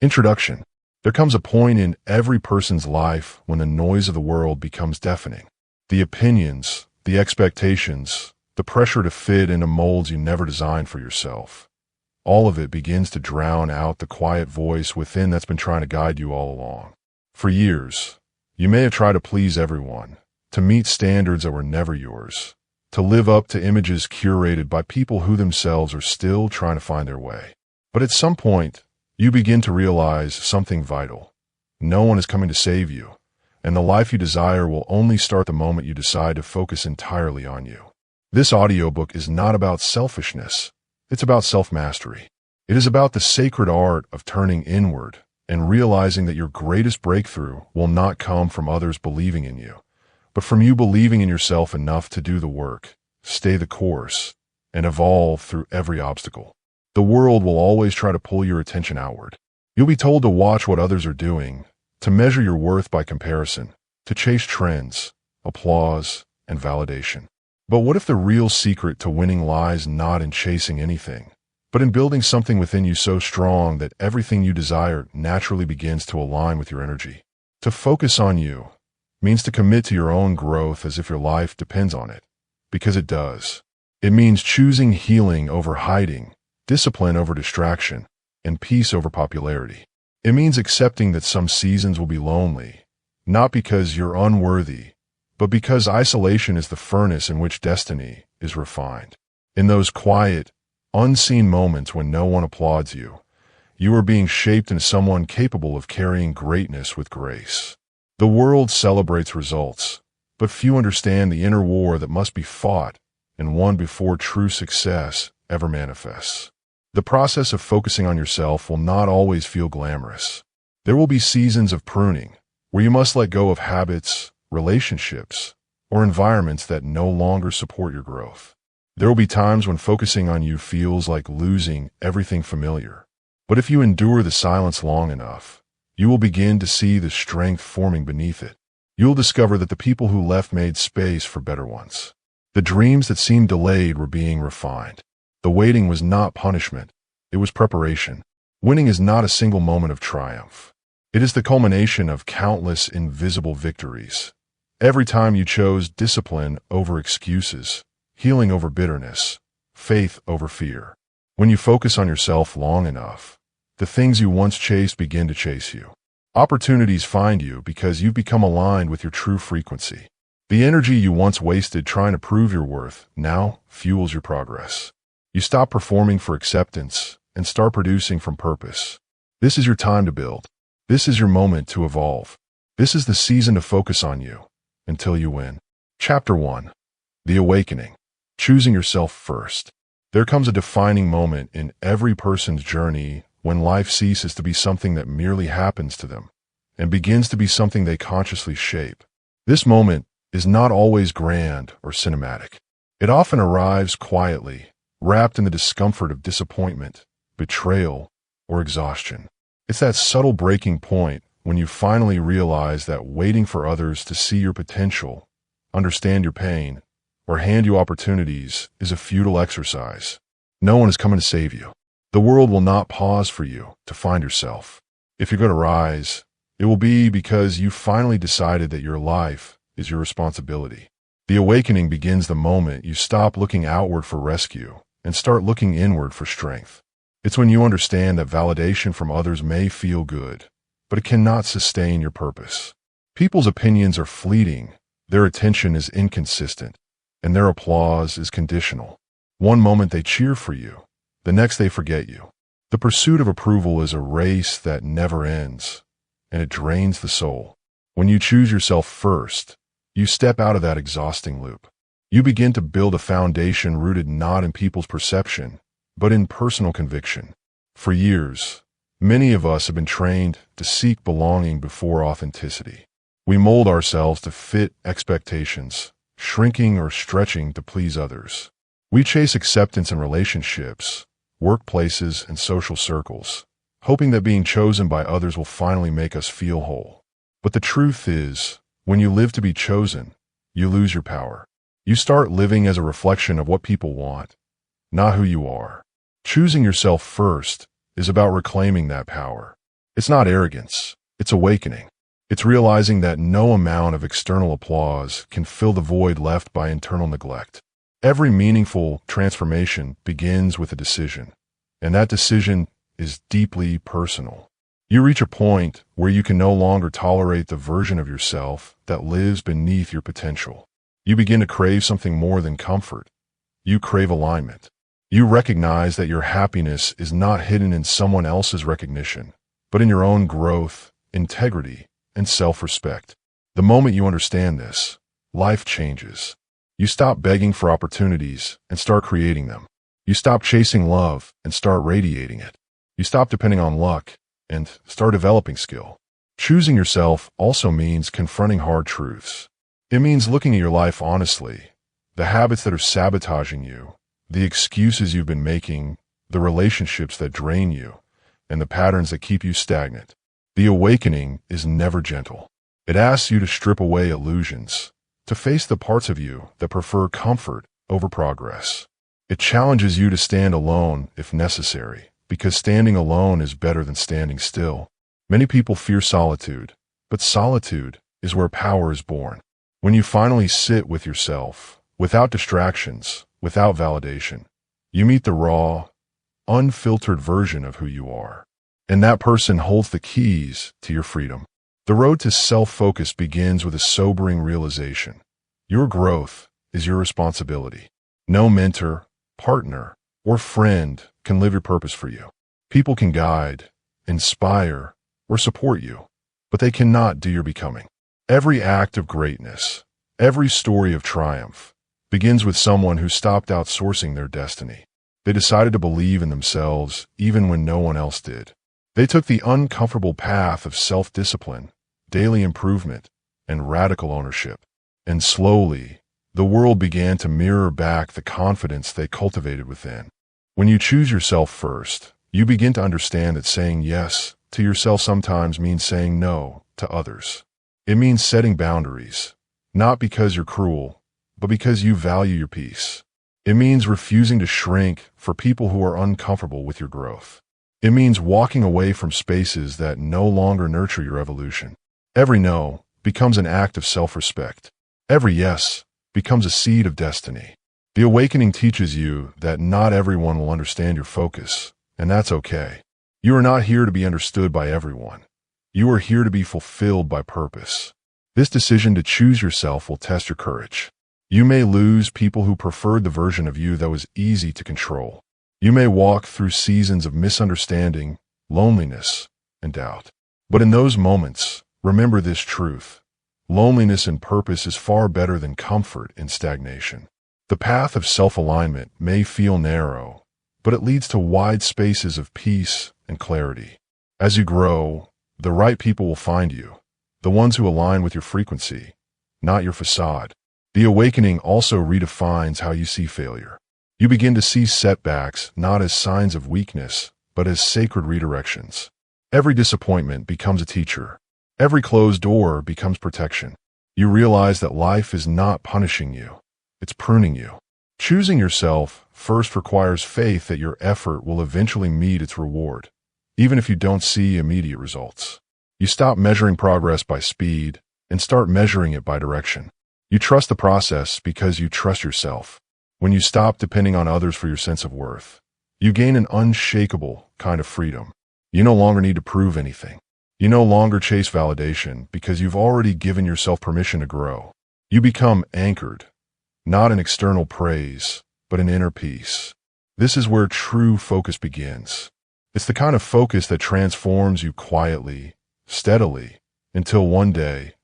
Introduction. There comes a point in every person's life when the noise of the world becomes deafening. The opinions, the expectations, the pressure to fit into molds you never designed for yourself. All of it begins to drown out the quiet voice within that's been trying to guide you all along. For years, you may have tried to please everyone, to meet standards that were never yours, to live up to images curated by people who themselves are still trying to find their way. But at some point, you begin to realize something vital. No one is coming to save you, and the life you desire will only start the moment you decide to focus entirely on you. This audiobook is not about selfishness. It's about self-mastery. It is about the sacred art of turning inward and realizing that your greatest breakthrough will not come from others believing in you, but from you believing in yourself enough to do the work, stay the course, and evolve through every obstacle. The world will always try to pull your attention outward. You'll be told to watch what others are doing, to measure your worth by comparison, to chase trends, applause, and validation. But what if the real secret to winning lies not in chasing anything, but in building something within you so strong that everything you desire naturally begins to align with your energy? To focus on you means to commit to your own growth as if your life depends on it, because it does. It means choosing healing over hiding, discipline over distraction, and peace over popularity. It means accepting that some seasons will be lonely, not because you're unworthy, but because isolation is the furnace in which destiny is refined. In those quiet, unseen moments when no one applauds you, you are being shaped into someone capable of carrying greatness with grace. The world celebrates results, but few understand the inner war that must be fought and won before true success ever manifests. The process of focusing on yourself will not always feel glamorous. There will be seasons of pruning, where you must let go of habits, relationships, or environments that no longer support your growth. There will be times when focusing on you feels like losing everything familiar. But if you endure the silence long enough, you will begin to see the strength forming beneath it. You'll discover that the people who left made space for better ones. The dreams that seemed delayed were being refined. The waiting was not punishment, it was preparation. Winning is not a single moment of triumph. It is the culmination of countless invisible victories. Every time you chose discipline over excuses, healing over bitterness, faith over fear. When you focus on yourself long enough, the things you once chased begin to chase you. Opportunities find you because you've become aligned with your true frequency. The energy you once wasted trying to prove your worth now fuels your progress. You stop performing for acceptance and start producing from purpose. This is your time to build. This is your moment to evolve. This is the season to focus on you until you win. Chapter 1. The Awakening. Choosing yourself first. There comes a defining moment in every person's journey when life ceases to be something that merely happens to them and begins to be something they consciously shape. This moment is not always grand or cinematic. It often arrives quietly, wrapped in the discomfort of disappointment, betrayal, or exhaustion. It's that subtle breaking point when you finally realize that waiting for others to see your potential, understand your pain, or hand you opportunities is a futile exercise. No one is coming to save you. The world will not pause for you to find yourself. If you're going to rise, it will be because you finally decided that your life is your responsibility. The awakening begins the moment you stop looking outward for rescue and start looking inward for strength. It's when you understand that validation from others may feel good, but it cannot sustain your purpose. People's opinions are fleeting, their attention is inconsistent, and their applause is conditional. One moment they cheer for you, the next they forget you. The pursuit of approval is a race that never ends, and it drains the soul. When you choose yourself first, you step out of that exhausting loop. You begin to build a foundation rooted not in people's perception, but in personal conviction. For years, many of us have been trained to seek belonging before authenticity. We mold ourselves to fit expectations, shrinking or stretching to please others. We chase acceptance in relationships, workplaces, and social circles, hoping that being chosen by others will finally make us feel whole. But the truth is, when you live to be chosen, you lose your power. You start living as a reflection of what people want, not who you are. Choosing yourself first is about reclaiming that power. It's not arrogance, it's awakening. It's realizing that no amount of external applause can fill the void left by internal neglect. Every meaningful transformation begins with a decision, and that decision is deeply personal. You reach a point where you can no longer tolerate the version of yourself that lives beneath your potential. You begin to crave something more than comfort. You crave alignment. You recognize that your happiness is not hidden in someone else's recognition, but in your own growth, integrity, and self-respect. The moment you understand this, life changes. You stop begging for opportunities and start creating them. You stop chasing love and start radiating it. You stop depending on luck and start developing skill. Choosing yourself also means confronting hard truths. It means looking at your life honestly, the habits that are sabotaging you, the excuses you've been making, the relationships that drain you, and the patterns that keep you stagnant. The awakening is never gentle. It asks you to strip away illusions, to face the parts of you that prefer comfort over progress. It challenges you to stand alone if necessary, because standing alone is better than standing still. Many people fear solitude, but solitude is where power is born. When you finally sit with yourself, without distractions, without validation, you meet the raw, unfiltered version of who you are. And that person holds the keys to your freedom. The road to self-focus begins with a sobering realization. Your growth is your responsibility. No mentor, partner, or friend can live your purpose for you. People can guide, inspire, or support you, but they cannot do your becoming. Every act of greatness, every story of triumph, begins with someone who stopped outsourcing their destiny. They decided to believe in themselves even when no one else did. They took the uncomfortable path of self-discipline, daily improvement, and radical ownership. And slowly, the world began to mirror back the confidence they cultivated within. When you choose yourself first, you begin to understand that saying yes to yourself sometimes means saying no to others. It means setting boundaries, not because you're cruel, but because you value your peace. It means refusing to shrink for people who are uncomfortable with your growth. It means walking away from spaces that no longer nurture your evolution. Every no becomes an act of self-respect. Every yes becomes a seed of destiny. The awakening teaches you that not everyone will understand your focus, and that's okay. You are not here to be understood by everyone. You are here to be fulfilled by purpose. This decision to choose yourself will test your courage. You may lose people who preferred the version of you that was easy to control. You may walk through seasons of misunderstanding, loneliness, and doubt. But in those moments, remember this truth. Loneliness and purpose is far better than comfort and stagnation. The path of self-alignment may feel narrow, but it leads to wide spaces of peace and clarity. As you grow, the right people will find you, the ones who align with your frequency, not your facade. The awakening also redefines how you see failure. You begin to see setbacks not as signs of weakness, but as sacred redirections. Every disappointment becomes a teacher. Every closed door becomes protection. You realize that life is not punishing you. It's pruning you. Choosing yourself first requires faith that your effort will eventually meet its reward, even if you don't see immediate results. You stop measuring progress by speed and start measuring it by direction. You trust the process because you trust yourself. When you stop depending on others for your sense of worth, you gain an unshakable kind of freedom. You no longer need to prove anything. You no longer chase validation because you've already given yourself permission to grow. You become anchored, not in external praise, but in inner peace. This is where true focus begins. It's the kind of focus that transforms you quietly, steadily, until one day,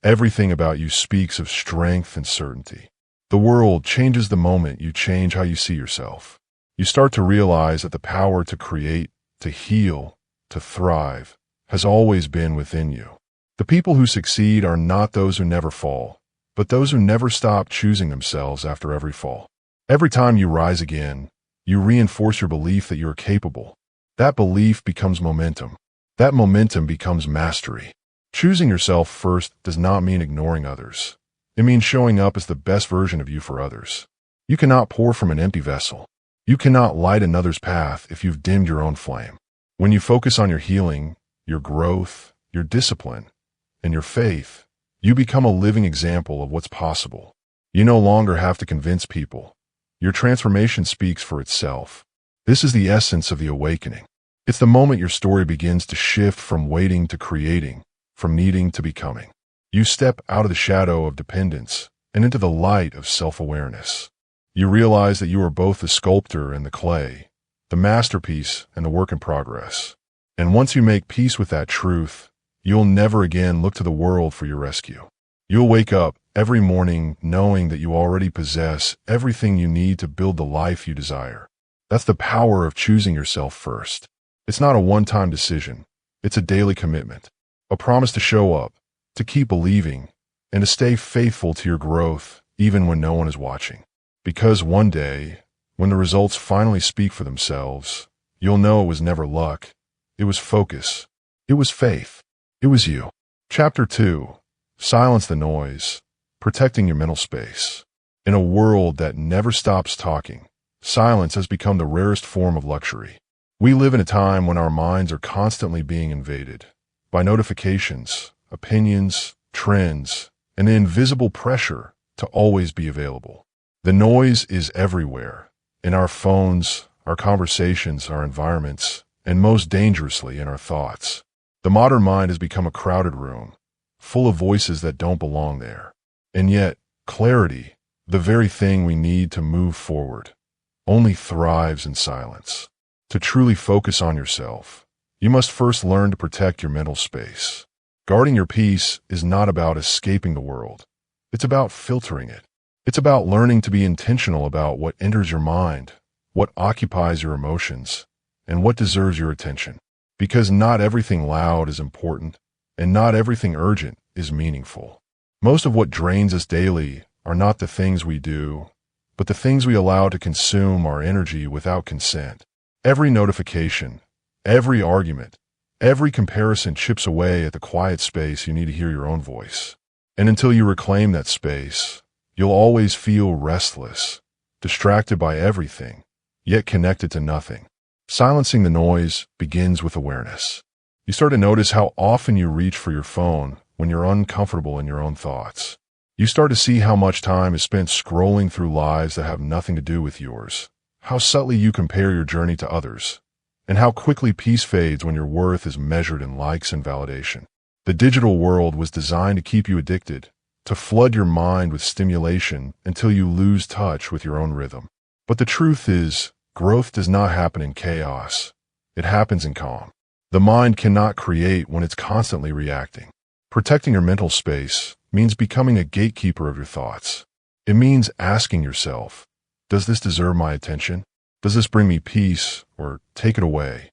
everything about you speaks of strength and certainty. The world changes the moment you change how you see yourself. You start to realize that the power to create, to heal, to thrive, has always been within you. The people who succeed are not those who never fall, but those who never stop choosing themselves after every fall. Every time you rise again, you reinforce your belief that you are capable. That belief becomes momentum. That momentum becomes mastery. Choosing yourself first does not mean ignoring others. It means showing up as the best version of you for others. You cannot pour from an empty vessel. You cannot light another's path if you've dimmed your own flame. When you focus on your healing, your growth, your discipline, and your faith, you become a living example of what's possible. You no longer have to convince people. Your transformation speaks for itself. This is the essence of the awakening. It's the moment your story begins to shift from waiting to creating, from needing to becoming. You step out of the shadow of dependence and into the light of self-awareness. You realize that you are both the sculptor and the clay, the masterpiece and the work in progress. And once you make peace with that truth, you'll never again look to the world for your rescue. You'll wake up every morning knowing that you already possess everything you need to build the life you desire. That's the power of choosing yourself first. It's not a one-time decision. It's a daily commitment, a promise to show up, to keep believing, and to stay faithful to your growth even when no one is watching. Because one day, when the results finally speak for themselves, you'll know it was never luck. It was focus. It was faith. It was you. Chapter 2. Silence the noise. Protecting your mental space. In a world that never stops talking, silence has become the rarest form of luxury. We live in a time when our minds are constantly being invaded by notifications, opinions, trends, and the invisible pressure to always be available. The noise is everywhere, in our phones, our conversations, our environments, and most dangerously in our thoughts. The modern mind has become a crowded room, full of voices that don't belong there. And yet, clarity, the very thing we need to move forward, only thrives in silence. To truly focus on yourself, you must first learn to protect your mental space. Guarding your peace is not about escaping the world. It's about filtering it. It's about learning to be intentional about what enters your mind, what occupies your emotions, and what deserves your attention. Because not everything loud is important, and not everything urgent is meaningful. Most of what drains us daily are not the things we do, but the things we allow to consume our energy without consent. Every notification, every argument, every comparison chips away at the quiet space you need to hear your own voice. And until you reclaim that space, you'll always feel restless, distracted by everything, yet connected to nothing. Silencing the noise begins with awareness. You start to notice how often you reach for your phone when you're uncomfortable in your own thoughts. You start to see how much time is spent scrolling through lives that have nothing to do with yours, how subtly you compare your journey to others, and how quickly peace fades when your worth is measured in likes and validation. The digital world was designed to keep you addicted, to flood your mind with stimulation until you lose touch with your own rhythm. But the truth is, growth does not happen in chaos. It happens in calm. The mind cannot create when it's constantly reacting. Protecting your mental space means becoming a gatekeeper of your thoughts. It means asking yourself, does this deserve my attention? Does this bring me peace or take it away?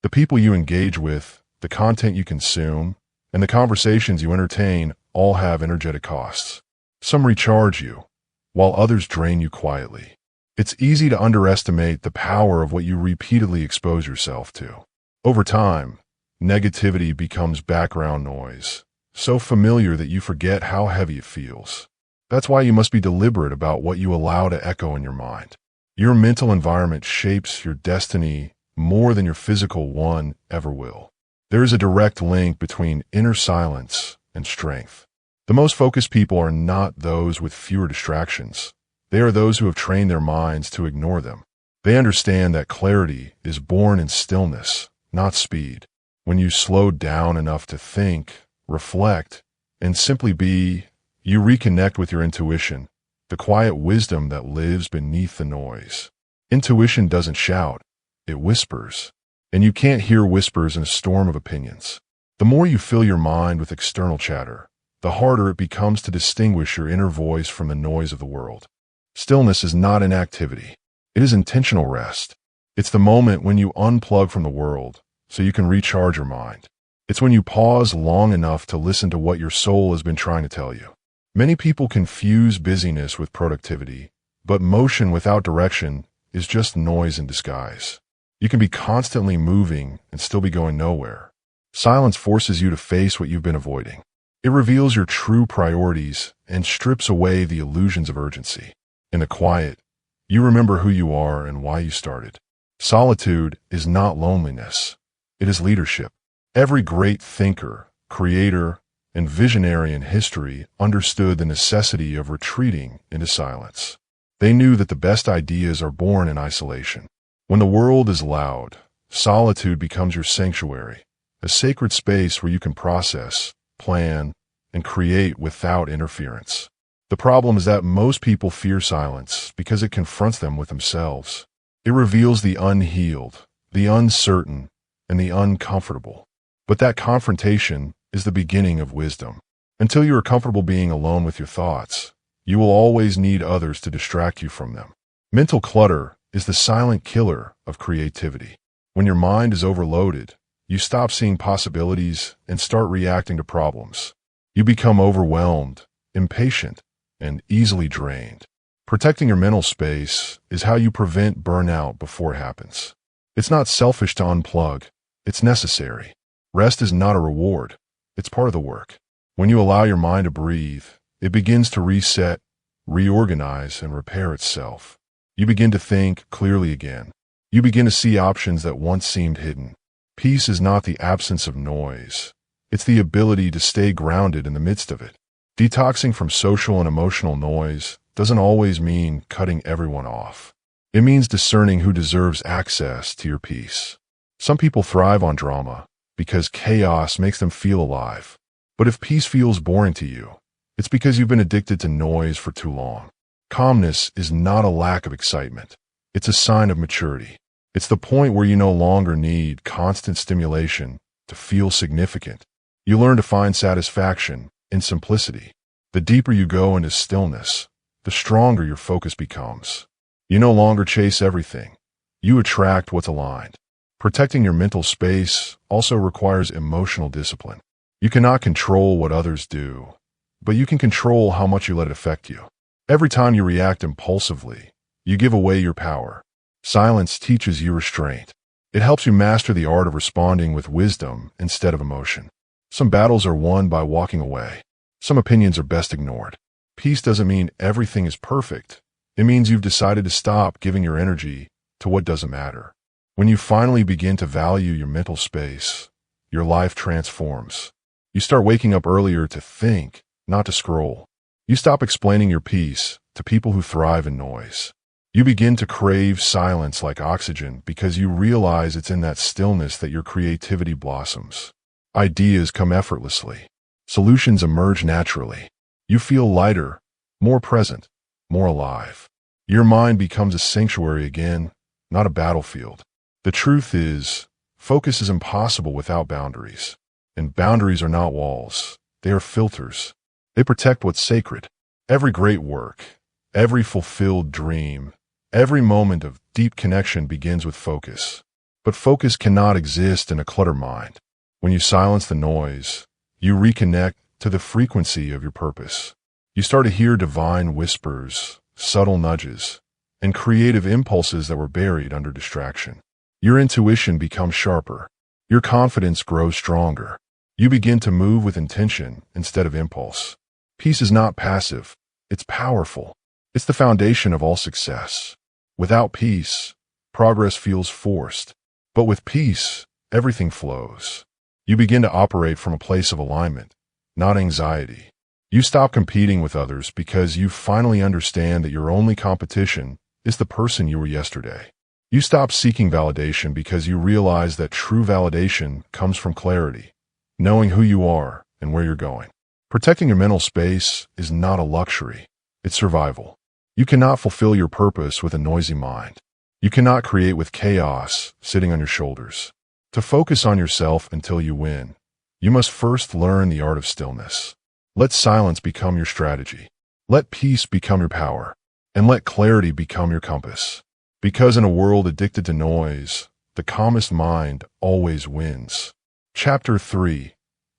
The people you engage with, the content you consume, and the conversations you entertain all have energetic costs. Some recharge you, while others drain you quietly. It's easy to underestimate the power of what you repeatedly expose yourself to. Over time, negativity becomes background noise, so familiar that you forget how heavy it feels. That's why you must be deliberate about what you allow to echo in your mind. Your mental environment shapes your destiny more than your physical one ever will. There is a direct link between inner silence and strength. The most focused people are not those with fewer distractions. They are those who have trained their minds to ignore them. They understand that clarity is born in stillness, not speed. When you slow down enough to think, reflect, and simply be, you reconnect with your intuition, the quiet wisdom that lives beneath the noise. Intuition doesn't shout, it whispers. And you can't hear whispers in a storm of opinions. The more you fill your mind with external chatter, the harder it becomes to distinguish your inner voice from the noise of the world. Stillness is not inactivity. It is intentional rest. It's the moment when you unplug from the world so you can recharge your mind. It's when you pause long enough to listen to what your soul has been trying to tell you. Many people confuse busyness with productivity, but motion without direction is just noise in disguise. You can be constantly moving and still be going nowhere. Silence forces you to face what you've been avoiding. It reveals your true priorities and strips away the illusions of urgency. In the quiet, you remember who you are and why you started. Solitude is not loneliness. It is leadership. Every great thinker, creator, and visionary in history understood the necessity of retreating into silence. They knew that the best ideas are born in isolation. When the world is loud, solitude becomes your sanctuary, a sacred space where you can process, plan, and create without interference. The problem is that most people fear silence because it confronts them with themselves. It reveals the unhealed, the uncertain, and the uncomfortable. But that confrontation is the beginning of wisdom. Until you are comfortable being alone with your thoughts, you will always need others to distract you from them. Mental clutter is the silent killer of creativity. When your mind is overloaded, you stop seeing possibilities and start reacting to problems. You become overwhelmed, impatient, and easily drained. Protecting your mental space is how you prevent burnout before it happens. It's not selfish to unplug. It's necessary. Rest is not a reward. It's part of the work. When you allow your mind to breathe, it begins to reset, reorganize, and repair itself. You begin to think clearly again. You begin to see options that once seemed hidden. Peace is not the absence of noise. It's the ability to stay grounded in the midst of it. Detoxing from social and emotional noise doesn't always mean cutting everyone off. It means discerning who deserves access to your peace. Some people thrive on drama because chaos makes them feel alive. But if peace feels boring to you, it's because you've been addicted to noise for too long. Calmness is not a lack of excitement. It's a sign of maturity. It's the point where you no longer need constant stimulation to feel significant. You learn to find satisfaction in simplicity. The deeper you go into stillness, the stronger your focus becomes. You no longer chase everything. You attract what's aligned. Protecting your mental space also requires emotional discipline. You cannot control what others do, but you can control how much you let it affect you. Every time you react impulsively, you give away your power. Silence teaches you restraint. It helps you master the art of responding with wisdom instead of emotion. Some battles are won by walking away. Some opinions are best ignored. Peace doesn't mean everything is perfect. It means you've decided to stop giving your energy to what doesn't matter. When you finally begin to value your mental space, your life transforms. You start waking up earlier to think, not to scroll. You stop explaining your peace to people who thrive in noise. You begin to crave silence like oxygen because you realize it's in that stillness that your creativity blossoms. Ideas come effortlessly. Solutions emerge naturally. You feel lighter, more present, more alive. Your mind becomes a sanctuary again, not a battlefield. The truth is, focus is impossible without boundaries. And boundaries are not walls. They are filters. They protect what's sacred. Every great work, every fulfilled dream, every moment of deep connection begins with focus. But focus cannot exist in a cluttered mind. When you silence the noise, you reconnect to the frequency of your purpose. You start to hear divine whispers, subtle nudges, and creative impulses that were buried under distraction. Your intuition becomes sharper. Your confidence grows stronger. You begin to move with intention instead of impulse. Peace is not passive. It's powerful. It's the foundation of all success. Without peace, progress feels forced. But with peace, everything flows. You begin to operate from a place of alignment, not anxiety. You stop competing with others because you finally understand that your only competition is the person you were yesterday. You stop seeking validation because you realize that true validation comes from clarity, knowing who you are and where you're going. Protecting your mental space is not a luxury. It's survival. You cannot fulfill your purpose with a noisy mind. You cannot create with chaos sitting on your shoulders. To focus on yourself until you win, you must first learn the art of stillness. Let silence become your strategy. Let peace become your power. And let clarity become your compass. Because in a world addicted to noise, the calmest mind always wins. Chapter 3.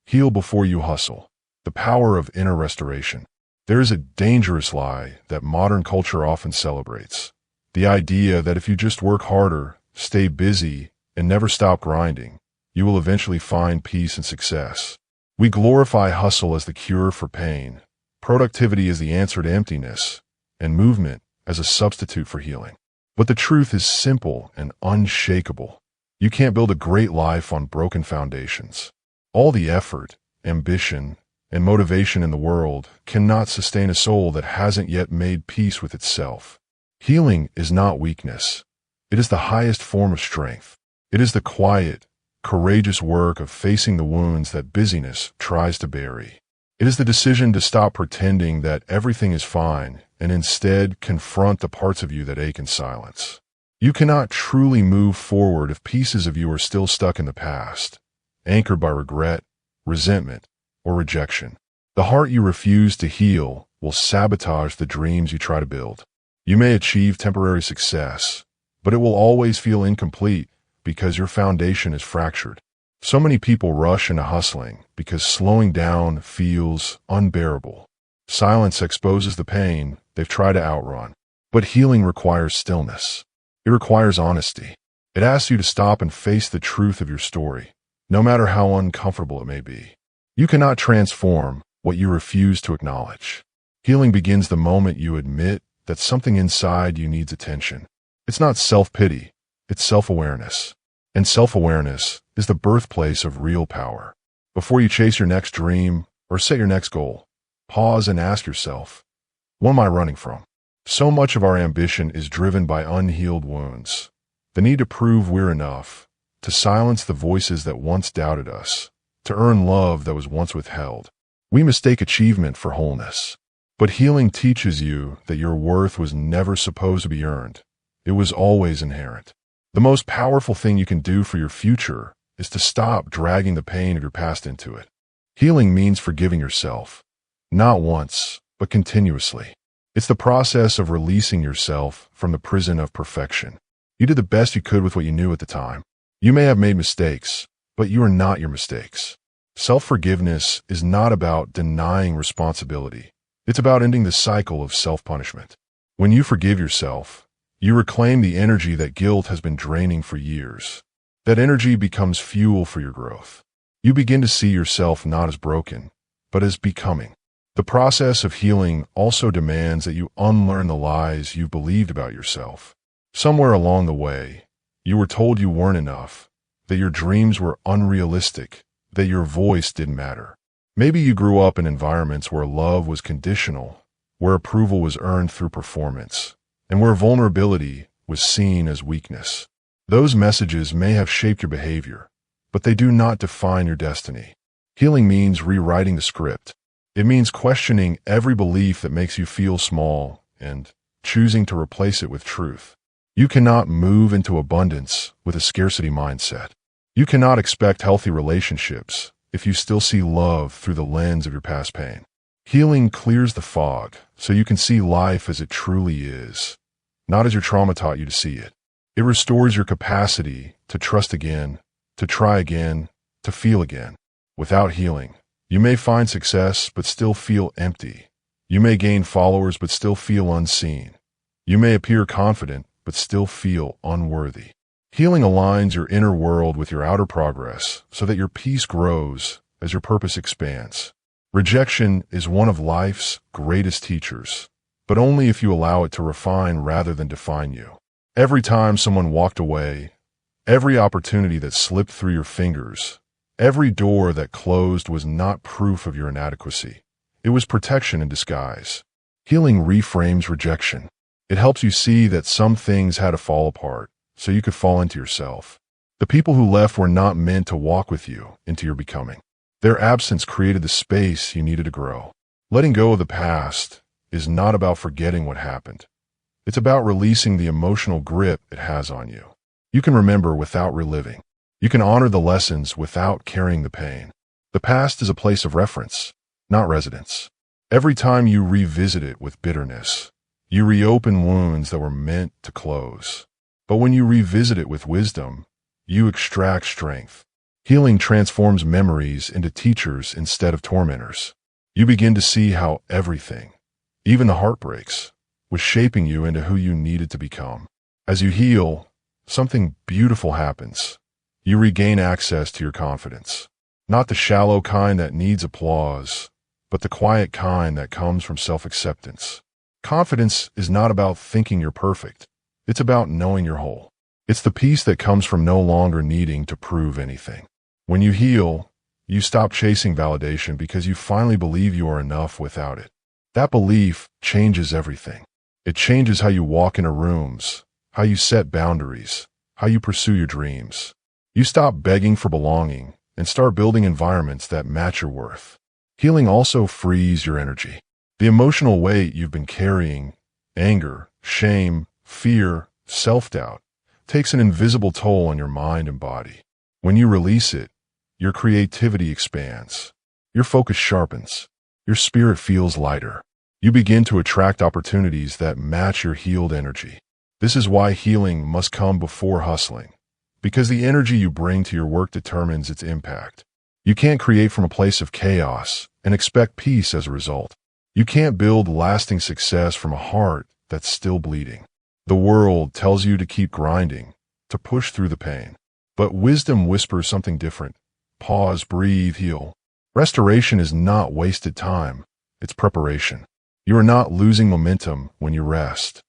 Heal before you hustle. The power of inner restoration. There is a dangerous lie that modern culture often celebrates. The idea that if you just work harder, stay busy, and never stop grinding, you will eventually find peace and success. We glorify hustle as the cure for pain, productivity as the answer to emptiness, and movement as a substitute for healing. But the truth is simple and unshakable. You can't build a great life on broken foundations. All the effort, ambition, and motivation in the world cannot sustain a soul that hasn't yet made peace with itself. Healing is not weakness. It is the highest form of strength. It is the quiet, courageous work of facing the wounds that busyness tries to bury. It is the decision to stop pretending that everything is fine and instead confront the parts of you that ache in silence. You cannot truly move forward if pieces of you are still stuck in the past, anchored by regret, resentment, or rejection. The heart you refuse to heal will sabotage the dreams you try to build. You may achieve temporary success, but it will always feel incomplete because your foundation is fractured. So many people rush into hustling because slowing down feels unbearable. Silence exposes the pain they've tried to outrun. But healing requires stillness. It requires honesty. It asks you to stop and face the truth of your story, no matter how uncomfortable it may be. You cannot transform what you refuse to acknowledge. Healing begins the moment you admit that something inside you needs attention. It's not self-pity, it's self-awareness. And self-awareness is the birthplace of real power. Before you chase your next dream or set your next goal, pause and ask yourself, what am I running from? So much of our ambition is driven by unhealed wounds. The need to prove we're enough, to silence the voices that once doubted us, to earn love that was once withheld. We mistake achievement for wholeness. But healing teaches you that your worth was never supposed to be earned. It was always inherent. The most powerful thing you can do for your future is to stop dragging the pain of your past into it. Healing means forgiving yourself, not once, but continuously. It's the process of releasing yourself from the prison of perfection. You did the best you could with what you knew at the time. You may have made mistakes, but you are not your mistakes. Self-forgiveness is not about denying responsibility. It's about ending the cycle of self-punishment. When you forgive yourself, you reclaim the energy that guilt has been draining for years. That energy becomes fuel for your growth. You begin to see yourself not as broken, but as becoming. The process of healing also demands that you unlearn the lies you've believed about yourself. Somewhere along the way, you were told you weren't enough, that your dreams were unrealistic, that your voice didn't matter. Maybe you grew up in environments where love was conditional, where approval was earned through performance, and where vulnerability was seen as weakness. Those messages may have shaped your behavior, but they do not define your destiny. Healing means rewriting the script. It means questioning every belief that makes you feel small and choosing to replace it with truth. You cannot move into abundance with a scarcity mindset. You cannot expect healthy relationships if you still see love through the lens of your past pain. Healing clears the fog so you can see life as it truly is, not as your trauma taught you to see it. It restores your capacity to trust again, to try again, to feel again. Without healing, you may find success but still feel empty. You may gain followers but still feel unseen. You may appear confident but still feel unworthy. Healing aligns your inner world with your outer progress so that your peace grows as your purpose expands. Rejection is one of life's greatest teachers, but only if you allow it to refine rather than define you. Every time someone walked away, every opportunity that slipped through your fingers, every door that closed was not proof of your inadequacy. It was protection in disguise. Healing reframes rejection. It helps you see that some things had to fall apart so you could fall into yourself. The people who left were not meant to walk with you into your becoming. Their absence created the space you needed to grow. Letting go of the past is not about forgetting what happened. It's about releasing the emotional grip it has on you. You can remember without reliving. You can honor the lessons without carrying the pain. The past is a place of reference, not residence. Every time you revisit it with bitterness, you reopen wounds that were meant to close. But when you revisit it with wisdom, you extract strength. Healing transforms memories into teachers instead of tormentors. You begin to see how everything, even the heartbreaks, was shaping you into who you needed to become. As you heal, something beautiful happens. You regain access to your confidence. Not the shallow kind that needs applause, but the quiet kind that comes from self-acceptance. Confidence is not about thinking you're perfect. It's about knowing you're whole. It's the peace that comes from no longer needing to prove anything. When you heal, you stop chasing validation because you finally believe you are enough without it. That belief changes everything. It changes how you walk into rooms, how you set boundaries, how you pursue your dreams. You stop begging for belonging and start building environments that match your worth. Healing also frees your energy. The emotional weight you've been carrying, anger, shame, fear, self-doubt, takes an invisible toll on your mind and body. When you release it, your creativity expands. Your focus sharpens. Your spirit feels lighter. You begin to attract opportunities that match your healed energy. This is why healing must come before hustling, because the energy you bring to your work determines its impact. You can't create from a place of chaos and expect peace as a result. You can't build lasting success from a heart that's still bleeding. The world tells you to keep grinding, to push through the pain. But wisdom whispers something different. Pause, breathe, heal. Restoration is not wasted time. It's preparation. You are not losing momentum when you rest.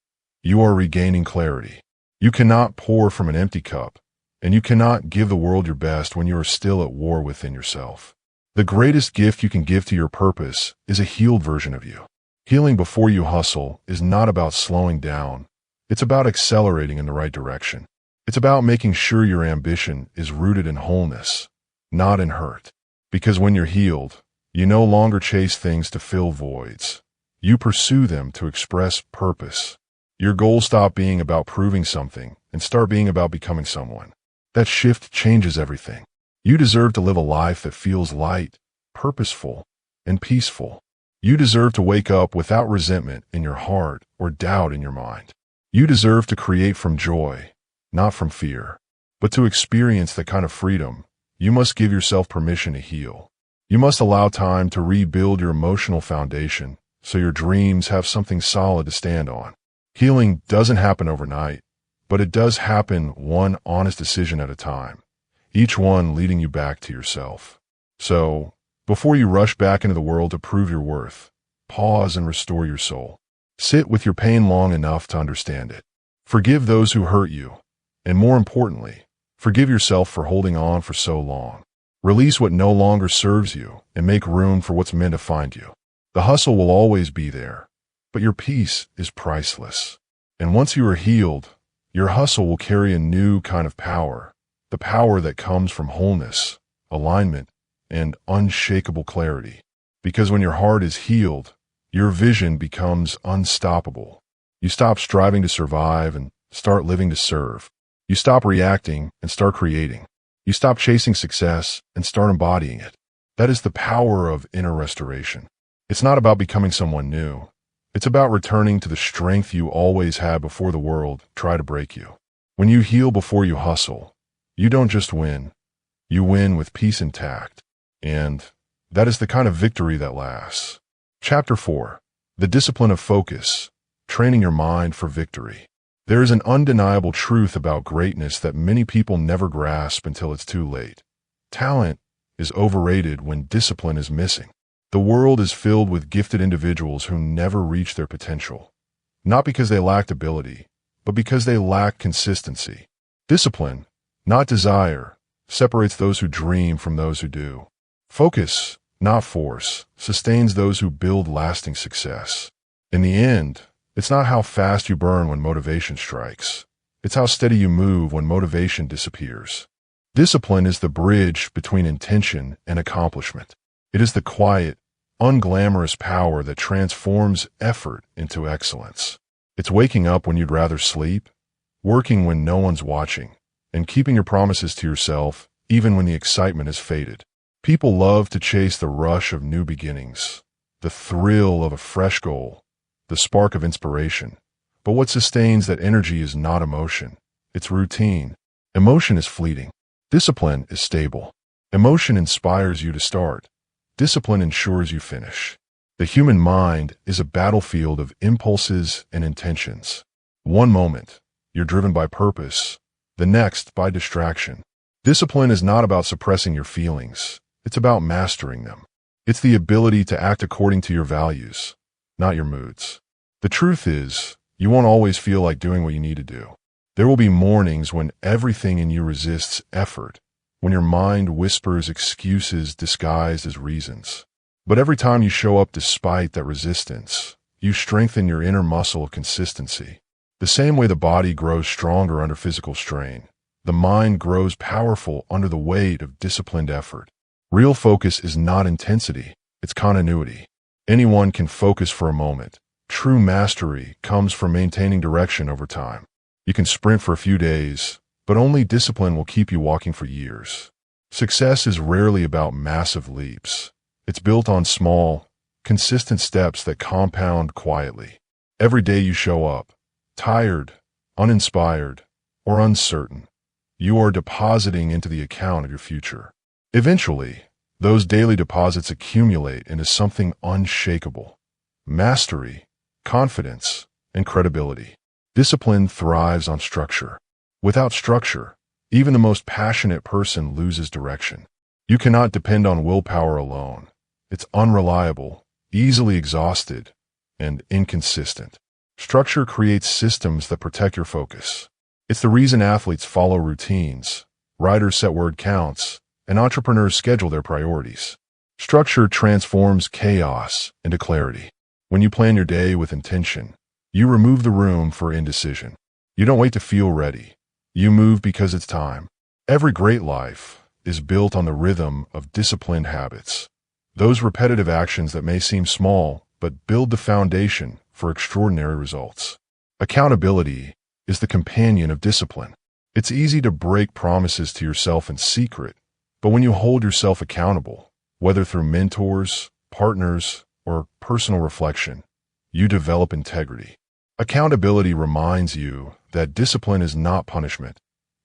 You are regaining clarity. You cannot pour from an empty cup, and you cannot give the world your best when you are still at war within yourself. The greatest gift you can give to your purpose is a healed version of you. Healing before you hustle is not about slowing down. It's about accelerating in the right direction. It's about making sure your ambition is rooted in wholeness, not in hurt. Because when you're healed, you no longer chase things to fill voids. You pursue them to express purpose. Your goals stop being about proving something and start being about becoming someone. That shift changes everything. You deserve to live a life that feels light, purposeful, and peaceful. You deserve to wake up without resentment in your heart or doubt in your mind. You deserve to create from joy, not from fear. But to experience that kind of freedom, you must give yourself permission to heal. You must allow time to rebuild your emotional foundation so your dreams have something solid to stand on. Healing doesn't happen overnight, but it does happen one honest decision at a time, each one leading you back to yourself. So, before you rush back into the world to prove your worth, pause and restore your soul. Sit with your pain long enough to understand it. Forgive those who hurt you, and more importantly, forgive yourself for holding on for so long. Release what no longer serves you and make room for what's meant to find you. The hustle will always be there, but your peace is priceless. And once you are healed, your hustle will carry a new kind of power, the power that comes from wholeness, alignment, and unshakable clarity. Because when your heart is healed, your vision becomes unstoppable. You stop striving to survive and start living to serve. You stop reacting and start creating. You stop chasing success and start embodying it. That is the power of inner restoration. It's not about becoming someone new. It's about returning to the strength you always had before the world tried to break you. When you heal before you hustle, you don't just win. You win with peace intact. And that is the kind of victory that lasts. Chapter 4. The Discipline of Focus. Training your mind for victory. There is an undeniable truth about greatness that many people never grasp until it's too late. Talent is overrated when discipline is missing. The world is filled with gifted individuals who never reach their potential, not because they lacked ability, but because they lacked consistency. Discipline, not desire, separates those who dream from those who do. Focus, not force, sustains those who build lasting success. In the end, it's not how fast you burn when motivation strikes. It's how steady you move when motivation disappears. Discipline is the bridge between intention and accomplishment. It is the quiet, unglamorous power that transforms effort into excellence. It's waking up when you'd rather sleep, working when no one's watching, and keeping your promises to yourself even when the excitement has faded. People love to chase the rush of new beginnings, the thrill of a fresh goal, the spark of inspiration. But what sustains that energy is not emotion. It's routine. Emotion is fleeting. Discipline is stable. Emotion inspires you to start. Discipline ensures you finish. The human mind is a battlefield of impulses and intentions. One moment, you're driven by purpose. The next, by distraction. Discipline is not about suppressing your feelings. It's about mastering them. It's the ability to act according to your values, not your moods. The truth is, you won't always feel like doing what you need to do. There will be mornings when everything in you resists effort, when your mind whispers excuses disguised as reasons. But every time you show up despite that resistance, you strengthen your inner muscle of consistency. The same way the body grows stronger under physical strain, the mind grows powerful under the weight of disciplined effort. Real focus is not intensity, it's continuity. Anyone can focus for a moment. True mastery comes from maintaining direction over time. You can sprint for a few days, but only discipline will keep you walking for years. Success is rarely about massive leaps. It's built on small, consistent steps that compound quietly. Every day you show up, tired, uninspired, or uncertain, you are depositing into the account of your future. Eventually, those daily deposits accumulate into something unshakable: mastery, confidence, and credibility. Discipline thrives on structure. Without structure, even the most passionate person loses direction. You cannot depend on willpower alone. It's unreliable, easily exhausted, and inconsistent. Structure creates systems that protect your focus. It's the reason athletes follow routines, writers set word counts, and entrepreneurs schedule their priorities. Structure transforms chaos into clarity. When you plan your day with intention, you remove the room for indecision. You don't wait to feel ready. You move because it's time. Every great life is built on the rhythm of disciplined habits. Those repetitive actions that may seem small, but build the foundation for extraordinary results. Accountability is the companion of discipline. It's easy to break promises to yourself in secret, but when you hold yourself accountable, whether through mentors, partners, or personal reflection, you develop integrity. Accountability reminds you that discipline is not punishment.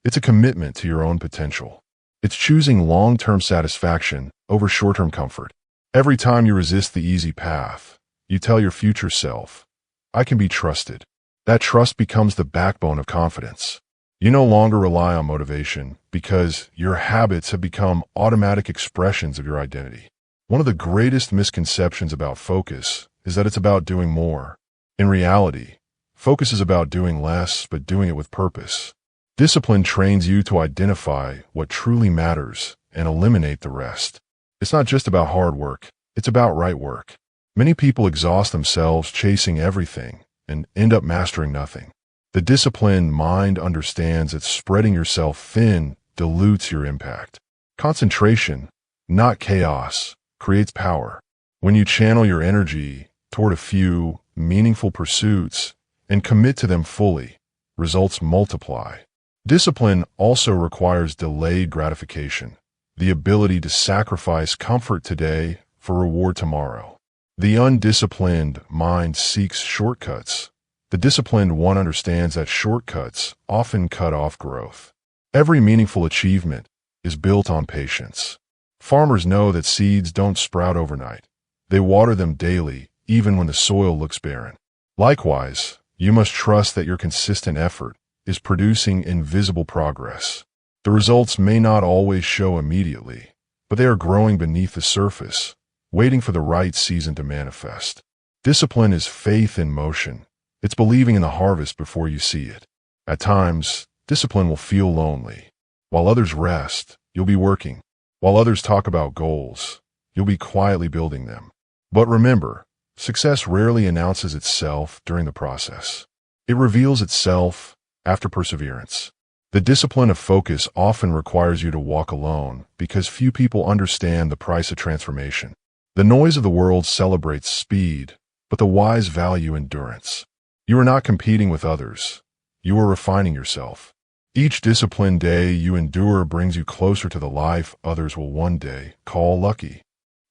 It's a commitment to your own potential. It's choosing long-term satisfaction over short-term comfort. Every time you resist the easy path, you tell your future self, "I can be trusted." That trust becomes the backbone of confidence. You no longer rely on motivation because your habits have become automatic expressions of your identity. One of the greatest misconceptions about focus is that it's about doing more. In reality, focus is about doing less, but doing it with purpose. Discipline trains you to identify what truly matters and eliminate the rest. It's not just about hard work, it's about right work. Many people exhaust themselves chasing everything and end up mastering nothing. The disciplined mind understands that spreading yourself thin dilutes your impact. Concentration, not chaos, creates power. When you channel your energy toward a few meaningful pursuits and commit to them fully, results multiply. Discipline also requires delayed gratification, the ability to sacrifice comfort today for reward tomorrow. The undisciplined mind seeks shortcuts. The disciplined one understands that shortcuts often cut off growth. Every meaningful achievement is built on patience. Farmers know that seeds don't sprout overnight. They water them daily, even when the soil looks barren. Likewise, you must trust that your consistent effort is producing invisible progress. The results may not always show immediately, but they are growing beneath the surface, waiting for the right season to manifest. Discipline is faith in motion. It's believing in the harvest before you see it. At times, discipline will feel lonely. While others rest, you'll be working. While others talk about goals, you'll be quietly building them. But remember, success rarely announces itself during the process. It reveals itself after perseverance. The discipline of focus often requires you to walk alone because few people understand the price of transformation. The noise of the world celebrates speed, but the wise value endurance. You are not competing with others. You are refining yourself. Each disciplined day you endure brings you closer to the life others will one day call lucky.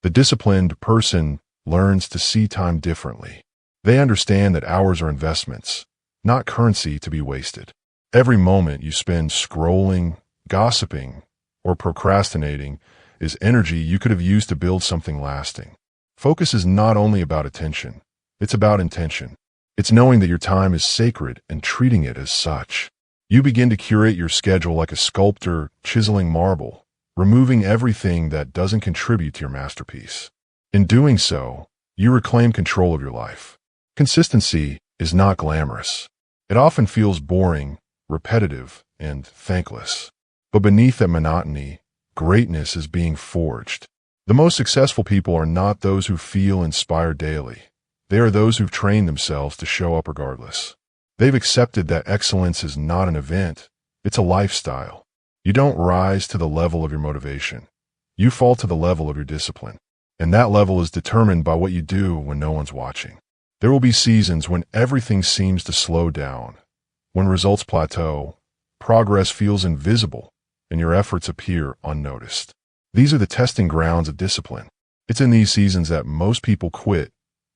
The disciplined person learns to see time differently. They understand that hours are investments, not currency to be wasted. Every moment you spend scrolling, gossiping, or procrastinating is energy you could have used to build something lasting. Focus is not only about attention, it's about intention. It's knowing that your time is sacred and treating it as such. You begin to curate your schedule like a sculptor chiseling marble, removing everything that doesn't contribute to your masterpiece. In doing so, you reclaim control of your life. Consistency is not glamorous. It often feels boring, repetitive, and thankless. But beneath that monotony, greatness is being forged. The most successful people are not those who feel inspired daily. They are those who've trained themselves to show up regardless. They've accepted that excellence is not an event, it's a lifestyle. You don't rise to the level of your motivation. You fall to the level of your discipline. And that level is determined by what you do when no one's watching. There will be seasons when everything seems to slow down, when results plateau, progress feels invisible, and your efforts appear unnoticed. These are the testing grounds of discipline. It's in these seasons that most people quit,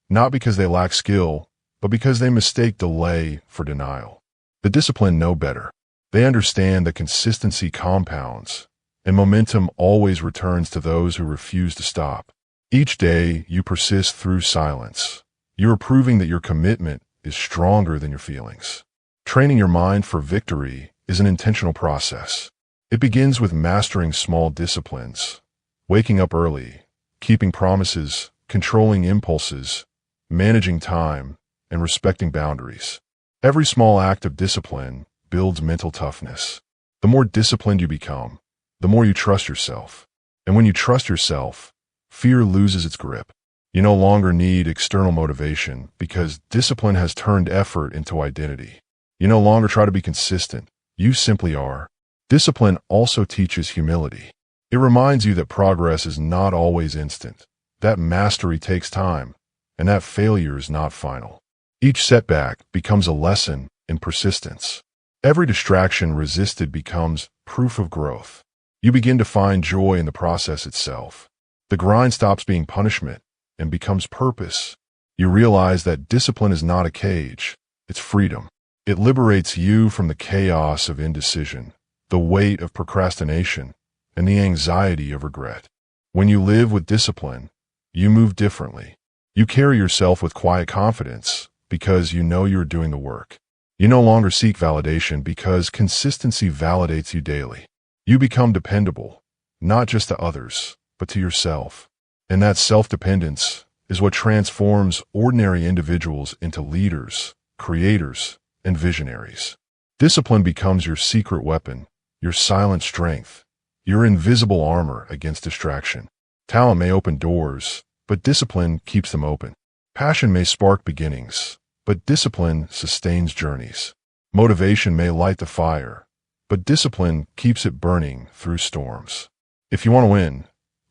not because they lack skill, but because they mistake delay for denial. The disciplined know better. They understand that consistency compounds, and momentum always returns to those who refuse to stop. Each day, you persist through silence. You are proving that your commitment is stronger than your feelings. Training your mind for victory is an intentional process. It begins with mastering small disciplines, waking up early, keeping promises, controlling impulses, managing time, and respecting boundaries. Every small act of discipline builds mental toughness. The more disciplined you become, the more you trust yourself. And when you trust yourself, fear loses its grip. You no longer need external motivation because discipline has turned effort into identity. You no longer try to be consistent. You simply are. Discipline also teaches humility. It reminds you that progress is not always instant, that mastery takes time, and that failure is not final. Each setback becomes a lesson in persistence. Every distraction resisted becomes proof of growth. You begin to find joy in the process itself. The grind stops being punishment and becomes purpose. You realize that discipline is not a cage, it's freedom. It liberates you from the chaos of indecision, the weight of procrastination, and the anxiety of regret. When you live with discipline, you move differently. You carry yourself with quiet confidence because you know you're doing the work. You no longer seek validation because consistency validates you daily. You become dependable, not just to others, but to yourself. And that self-dependence is what transforms ordinary individuals into leaders, creators, and visionaries. Discipline becomes your secret weapon, your silent strength, your invisible armor against distraction. Talent may open doors, but discipline keeps them open. Passion may spark beginnings, but discipline sustains journeys. Motivation may light the fire, but discipline keeps it burning through storms. If you want to win,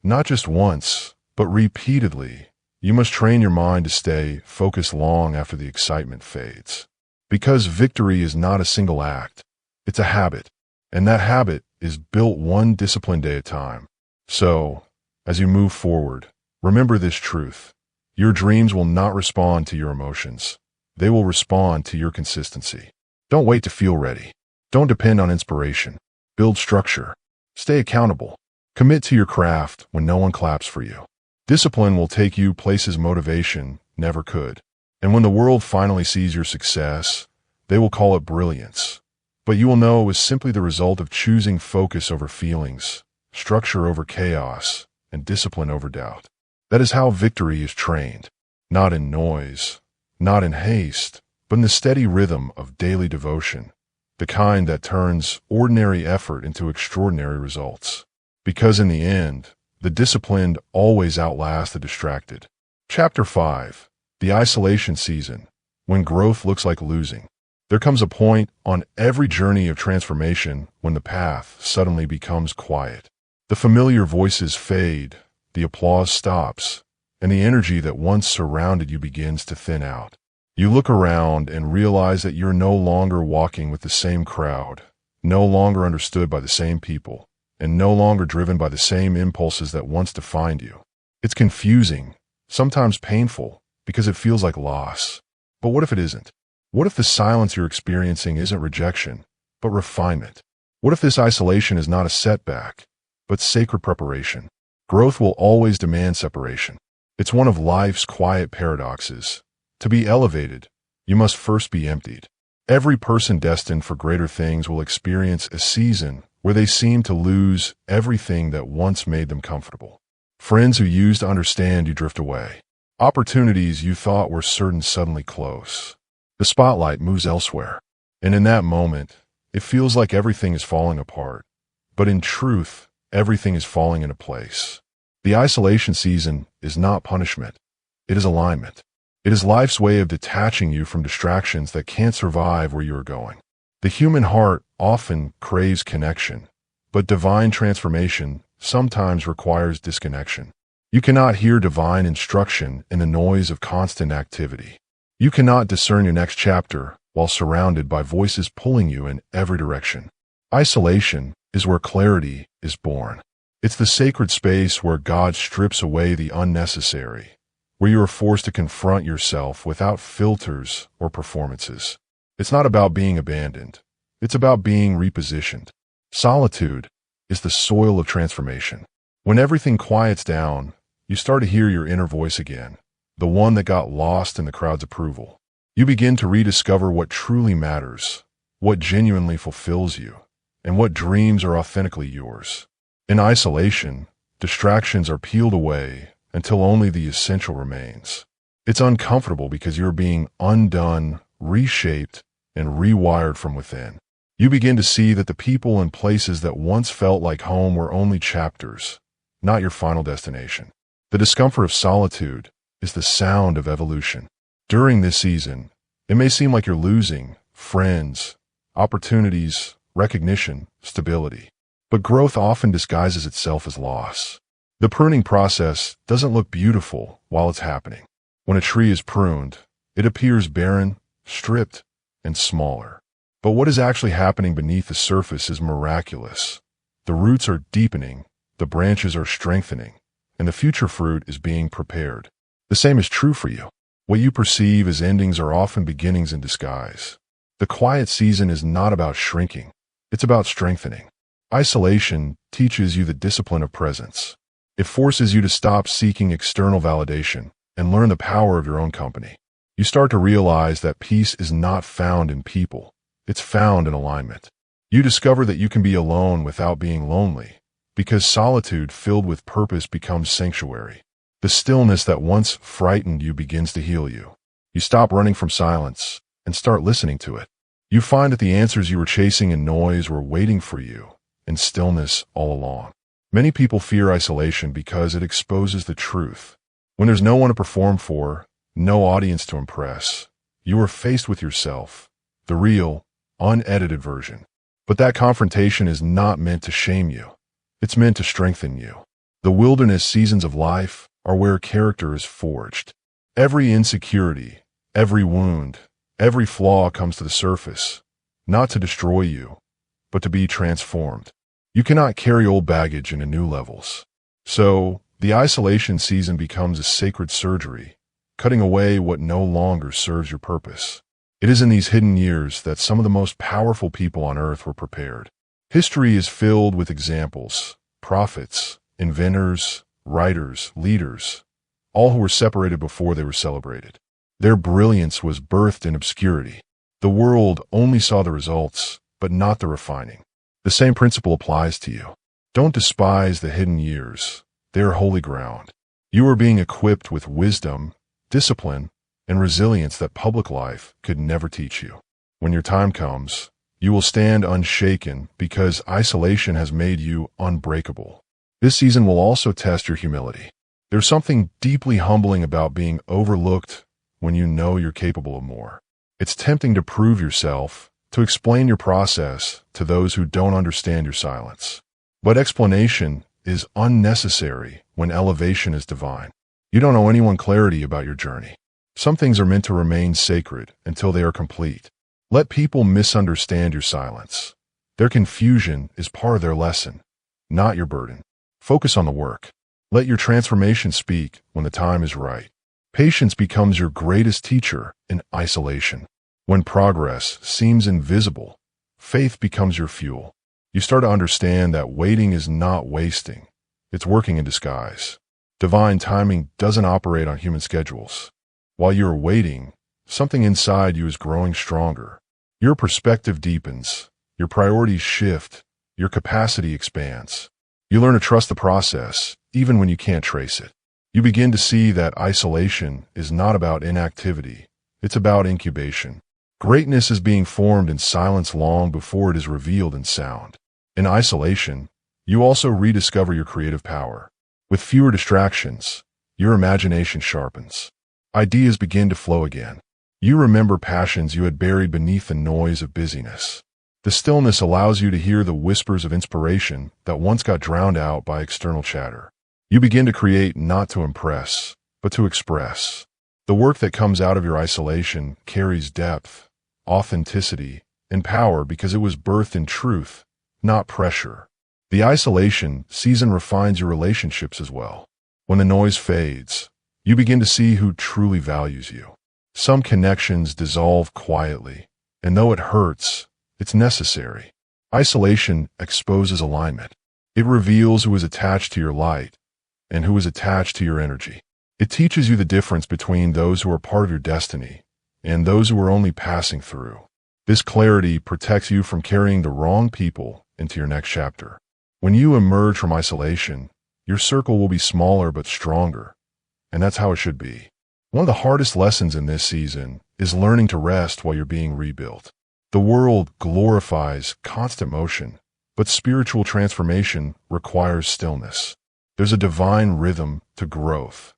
not just once, but repeatedly, you must train your mind to stay focused long after the excitement fades. Because victory is not a single act, it's a habit, and that habit is built one disciplined day at a time. So, as you move forward, remember this truth. Your dreams will not respond to your emotions. They will respond to your consistency. Don't wait to feel ready. Don't depend on inspiration. Build structure. Stay accountable. Commit to your craft when no one claps for you. Discipline will take you places motivation never could. And when the world finally sees your success, they will call it brilliance. But you will know it was simply the result of choosing focus over feelings, structure over chaos, and discipline over doubt. That is how victory is trained. Not in noise, not in haste, but in the steady rhythm of daily devotion, the kind that turns ordinary effort into extraordinary results. Because in the end, the disciplined always outlast the distracted. Chapter 5. The Isolation Season, when growth looks like losing. There comes a point on every journey of transformation when the path suddenly becomes quiet. The familiar voices fade, the applause stops, and the energy that once surrounded you begins to thin out. You look around and realize that you're no longer walking with the same crowd, no longer understood by the same people, and no longer driven by the same impulses that once defined you. It's confusing, sometimes painful, because it feels like loss. But what if it isn't? What if the silence you're experiencing isn't rejection, but refinement? What if this isolation is not a setback, but sacred preparation? Growth will always demand separation. It's one of life's quiet paradoxes. To be elevated, you must first be emptied. Every person destined for greater things will experience a season where they seem to lose everything that once made them comfortable. Friends who used to understand you drift away. Opportunities you thought were certain suddenly close. The spotlight moves elsewhere. And in that moment, It feels like everything is falling apart. But in truth, everything is falling into place. The isolation season is not punishment. It is alignment. It is life's way of detaching you from distractions that can't survive where you are going. The human heart often craves connection, but divine transformation sometimes requires disconnection. You cannot hear divine instruction in the noise of constant activity. You cannot discern your next chapter while surrounded by voices pulling you in every direction. Isolation is where clarity is born. It's the sacred space where God strips away the unnecessary, where you are forced to confront yourself without filters or performances. It's not about being abandoned. It's about being repositioned. Solitude is the soil of transformation. When everything quiets down, you start to hear your inner voice again, the one that got lost in the crowd's approval. You begin to rediscover what truly matters, what genuinely fulfills you, and what dreams are authentically yours. In isolation, distractions are peeled away until only the essential remains. It's uncomfortable because you're being undone, reshaped, and rewired from within. You begin to see that the people and places that once felt like home were only chapters, not your final destination. The discomfort of solitude is the sound of evolution. During this season, it may seem like you're losing friends, opportunities, recognition, stability. But growth often disguises itself as loss. The pruning process doesn't look beautiful while it's happening. When a tree is pruned, it appears barren, stripped, and smaller. But what is actually happening beneath the surface is miraculous. The roots are deepening, the branches are strengthening, and the future fruit is being prepared. The same is true for you. What you perceive as endings are often beginnings in disguise. The quiet season is not about shrinking. It's about strengthening. Isolation teaches you the discipline of presence. It forces you to stop seeking external validation and learn the power of your own company. You start to realize that peace is not found in people. It's found in alignment. You discover that you can be alone without being lonely, because solitude filled with purpose becomes sanctuary. The stillness that once frightened you begins to heal you. You stop running from silence and start listening to it. You find that the answers you were chasing in noise were waiting for you in stillness all along. Many people fear isolation because it exposes the truth. When there's no one to perform for, no audience to impress, you are faced with yourself, the real, unedited version. But that confrontation is not meant to shame you. It's meant to strengthen you. The wilderness seasons of life are where character is forged. Every insecurity, every wound, every flaw comes to the surface, not to destroy you, but to be transformed. You cannot carry old baggage into new levels. So, the isolation season becomes a sacred surgery, cutting away what no longer serves your purpose. It is in these hidden years that some of the most powerful people on earth were prepared. History is filled with examples, prophets, inventors, writers, leaders, all who were separated before they were celebrated. Their brilliance was birthed in obscurity. The world only saw the results, but not the refining. The same principle applies to you. Don't despise the hidden years. They are holy ground. You are being equipped with wisdom, discipline, and resilience that public life could never teach you. When your time comes, you will stand unshaken because isolation has made you unbreakable. This season will also test your humility. There's something deeply humbling about being overlooked when you know you're capable of more. It's tempting to prove yourself, to explain your process to those who don't understand your silence. But explanation is unnecessary when elevation is divine. You don't owe anyone clarity about your journey. Some things are meant to remain sacred until they are complete. Let people misunderstand your silence. Their confusion is part of their lesson, not your burden. Focus on the work. Let your transformation speak when the time is right. Patience becomes your greatest teacher in isolation. When progress seems invisible, faith becomes your fuel. You start to understand that waiting is not wasting. It's working in disguise. Divine timing doesn't operate on human schedules. While you're waiting, something inside you is growing stronger. Your perspective deepens, your priorities shift, your capacity expands. You learn to trust the process, even when you can't trace it. You begin to see that isolation is not about inactivity, it's about incubation. Greatness is being formed in silence long before it is revealed in sound. In isolation, you also rediscover your creative power. With fewer distractions, your imagination sharpens. Ideas begin to flow again. You remember passions you had buried beneath the noise of busyness. The stillness allows you to hear the whispers of inspiration that once got drowned out by external chatter. You begin to create not to impress, but to express. The work that comes out of your isolation carries depth, authenticity, and power because it was birthed in truth, not pressure. The isolation season refines your relationships as well. When the noise fades, you begin to see who truly values you. Some connections dissolve quietly, and though it hurts, it's necessary. Isolation exposes alignment. It reveals who is attached to your light and who is attached to your energy. It teaches you the difference between those who are part of your destiny and those who are only passing through. This clarity protects you from carrying the wrong people into your next chapter. When you emerge from isolation, your circle will be smaller but stronger, and that's how it should be. One of the hardest lessons in this season is learning to rest while you're being rebuilt. The world glorifies constant motion, but spiritual transformation requires stillness. There's a divine rhythm to growth.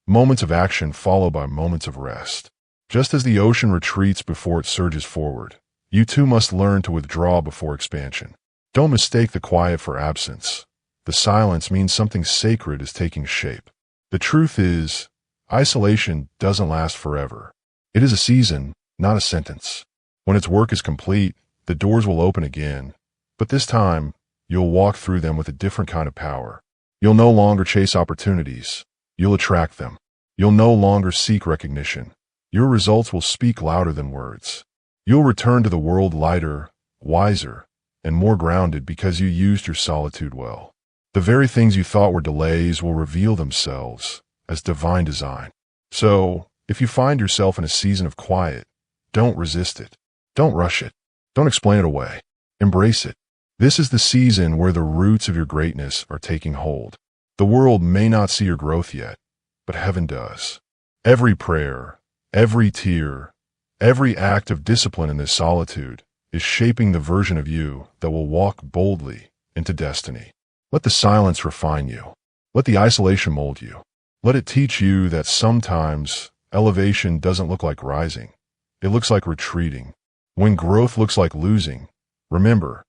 Moments of action followed by moments of rest. Just as the ocean retreats before it surges forward, you too must learn to withdraw before expansion. Don't mistake the quiet for absence. The silence means something sacred is taking shape. The truth is, isolation doesn't last forever. It is a season, not a sentence. When its work is complete, the doors will open again, but this time, you'll walk through them with a different kind of power. You'll no longer chase opportunities. You'll attract them. You'll no longer seek recognition. Your results will speak louder than words. You'll return to the world lighter, wiser, and more grounded because you used your solitude well. The very things you thought were delays will reveal themselves as divine design. So, if you find yourself in a season of quiet, don't resist it. Don't rush it. Don't explain it away. Embrace it. This is the season where the roots of your greatness are taking hold. The world may not see your growth yet, but heaven does. Every prayer, every tear, every act of discipline in this solitude is shaping the version of you that will walk boldly into destiny. Let the silence refine you. Let the isolation mold you. Let it teach you that sometimes elevation doesn't look like rising. It looks like retreating. When growth looks like losing, remember,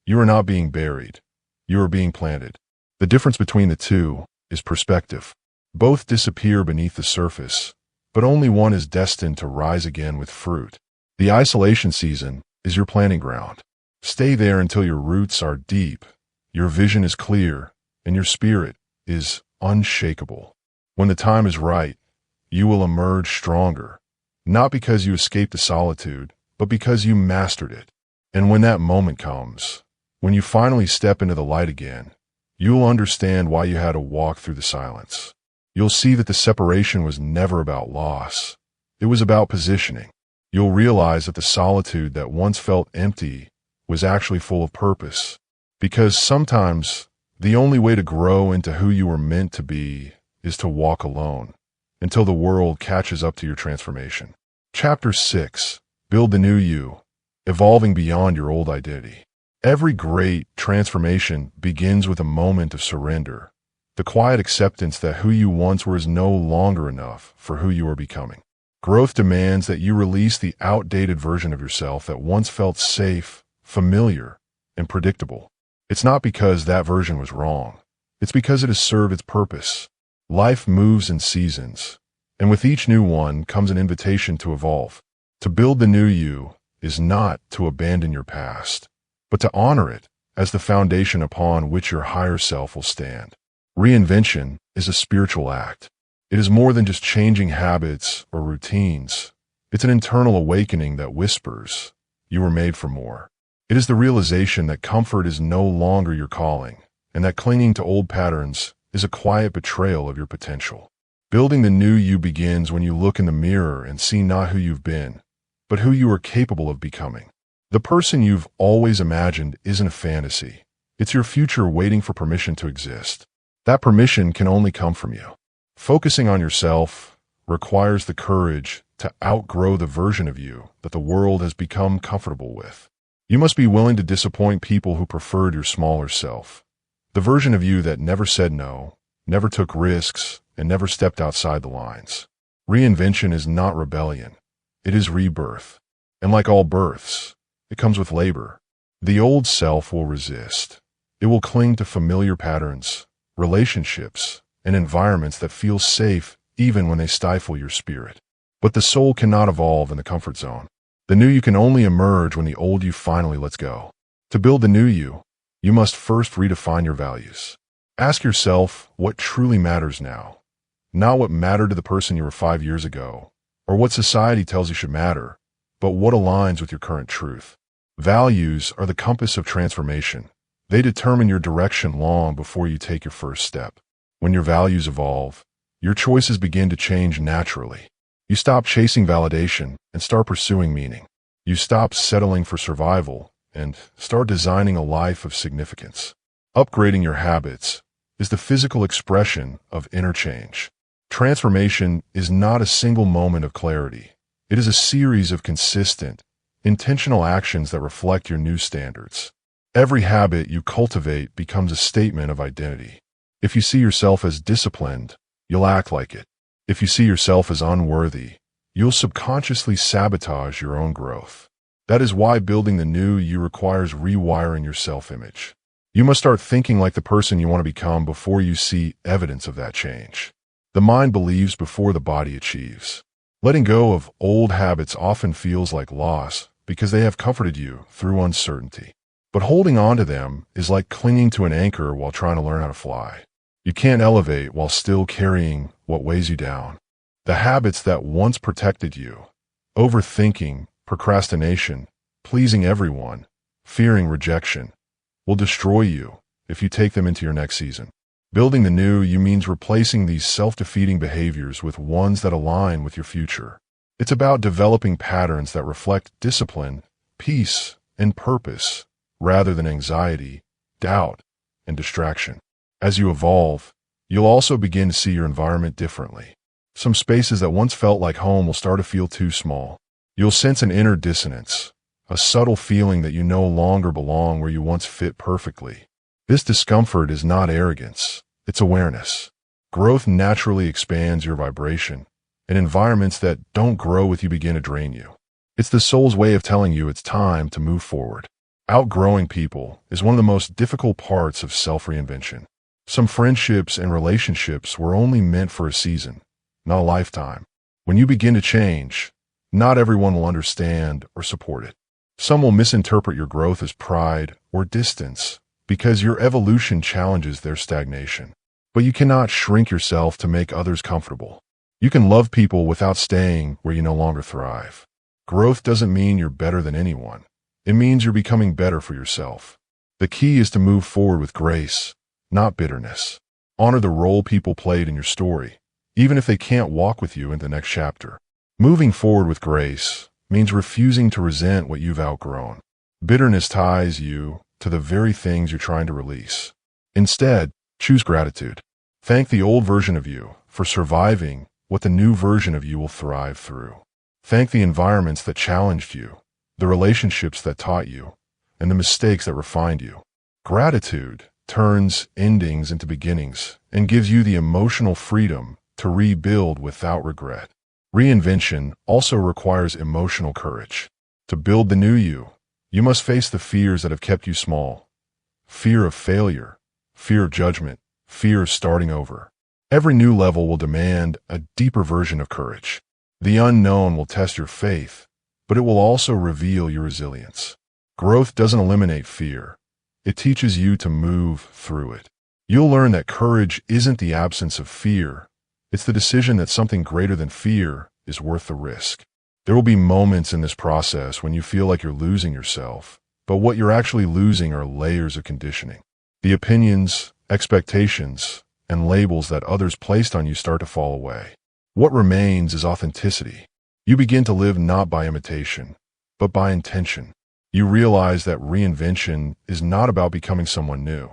you are not being buried. You are being planted. The difference between the two is perspective. Both disappear beneath the surface, but only one is destined to rise again with fruit. The isolation season is your planting ground. Stay there until your roots are deep, your vision is clear, and your spirit is unshakable. When the time is right, you will emerge stronger, not because you escaped the solitude, but because you mastered it. And when that moment comes, when you finally step into the light again, you'll understand why you had to walk through the silence. You'll see that the separation was never about loss. It was about positioning. You'll realize that the solitude that once felt empty was actually full of purpose. Because sometimes the only way to grow into who you were meant to be is to walk alone until the world catches up to your transformation. Chapter 6. Build the new you, evolving beyond your old identity. Every great transformation begins with a moment of surrender, the quiet acceptance that who you once were is no longer enough for who you are becoming. Growth demands that you release the outdated version of yourself that once felt safe, familiar, and predictable. It's not because that version was wrong. It's because it has served its purpose. Life moves in seasons, and with each new one comes an invitation to evolve. To build the new you is not to abandon your past, but to honor it as the foundation upon which your higher self will stand. Reinvention is a spiritual act. It is more than just changing habits or routines. It's an internal awakening that whispers, you were made for more. It is the realization that comfort is no longer your calling, and that clinging to old patterns is a quiet betrayal of your potential. Building the new you begins when you look in the mirror and see not who you've been, but who you are capable of becoming. The person you've always imagined isn't a fantasy. It's your future waiting for permission to exist. That permission can only come from you. Focusing on yourself requires the courage to outgrow the version of you that the world has become comfortable with. You must be willing to disappoint people who preferred your smaller self. The version of you that never said no, never took risks, and never stepped outside the lines. Reinvention is not rebellion. It is rebirth. And like all births, it comes with labor. The old self will resist. It will cling to familiar patterns, relationships, and environments that feel safe even when they stifle your spirit. But the soul cannot evolve in the comfort zone. The new you can only emerge when the old you finally lets go. To build the new you must first redefine your values. Ask yourself what truly matters now. Not what mattered to the person you were 5 years ago, or what society tells you should matter, but what aligns with your current truth. Values are the compass of transformation. They determine your direction long before you take your first step. When your values evolve, your choices begin to change naturally. You stop chasing validation and start pursuing meaning. You stop settling for survival and start designing a life of significance. Upgrading your habits is the physical expression of inner change. Transformation is not a single moment of clarity. It is a series of consistent, intentional actions that reflect your new standards. Every habit you cultivate becomes a statement of identity. If you see yourself as disciplined, you'll act like it. If you see yourself as unworthy, you'll subconsciously sabotage your own growth. That is why building the new you requires rewiring your self-image. You must start thinking like the person you want to become before you see evidence of that change. The mind believes before the body achieves. Letting go of old habits often feels like loss because they have comforted you through uncertainty. But holding on to them is like clinging to an anchor while trying to learn how to fly. You can't elevate while still carrying what weighs you down. The habits that once protected you, overthinking, procrastination, pleasing everyone, fearing rejection, will destroy you if you take them into your next season. Building the new you means replacing these self-defeating behaviors with ones that align with your future. It's about developing patterns that reflect discipline, peace, and purpose, rather than anxiety, doubt, and distraction. As you evolve, you'll also begin to see your environment differently. Some spaces that once felt like home will start to feel too small. You'll sense an inner dissonance, a subtle feeling that you no longer belong where you once fit perfectly. This discomfort is not arrogance, it's awareness. Growth naturally expands your vibration, and environments that don't grow with you begin to drain you. It's the soul's way of telling you it's time to move forward. Outgrowing people is one of the most difficult parts of self-reinvention. Some friendships and relationships were only meant for a season, not a lifetime. When you begin to change, not everyone will understand or support it. Some will misinterpret your growth as pride or distance because your evolution challenges their stagnation. But you cannot shrink yourself to make others comfortable. You can love people without staying where you no longer thrive. Growth doesn't mean you're better than anyone. It means you're becoming better for yourself. The key is to move forward with grace, not bitterness. Honor the role people played in your story, even if they can't walk with you in the next chapter. Moving forward with grace means refusing to resent what you've outgrown. Bitterness ties you to the very things you're trying to release. Instead, choose gratitude. Thank the old version of you for surviving what the new version of you will thrive through. Thank the environments that challenged you, the relationships that taught you, and the mistakes that refined you. Gratitude turns endings into beginnings and gives you the emotional freedom to rebuild without regret. Reinvention also requires emotional courage. To build the new you must face the fears that have kept you small. Fear of failure, fear of judgment, fear of starting over. Every new level will demand a deeper version of courage. The unknown will test your faith, but it will also reveal your resilience. Growth doesn't eliminate fear. It teaches you to move through it. You'll learn that courage isn't the absence of fear. It's the decision that something greater than fear is worth the risk. There will be moments in this process when you feel like you're losing yourself, but what you're actually losing are layers of conditioning. The opinions, expectations, and labels that others placed on you start to fall away. What remains is authenticity. You begin to live not by imitation, but by intention. You realize that reinvention is not about becoming someone new.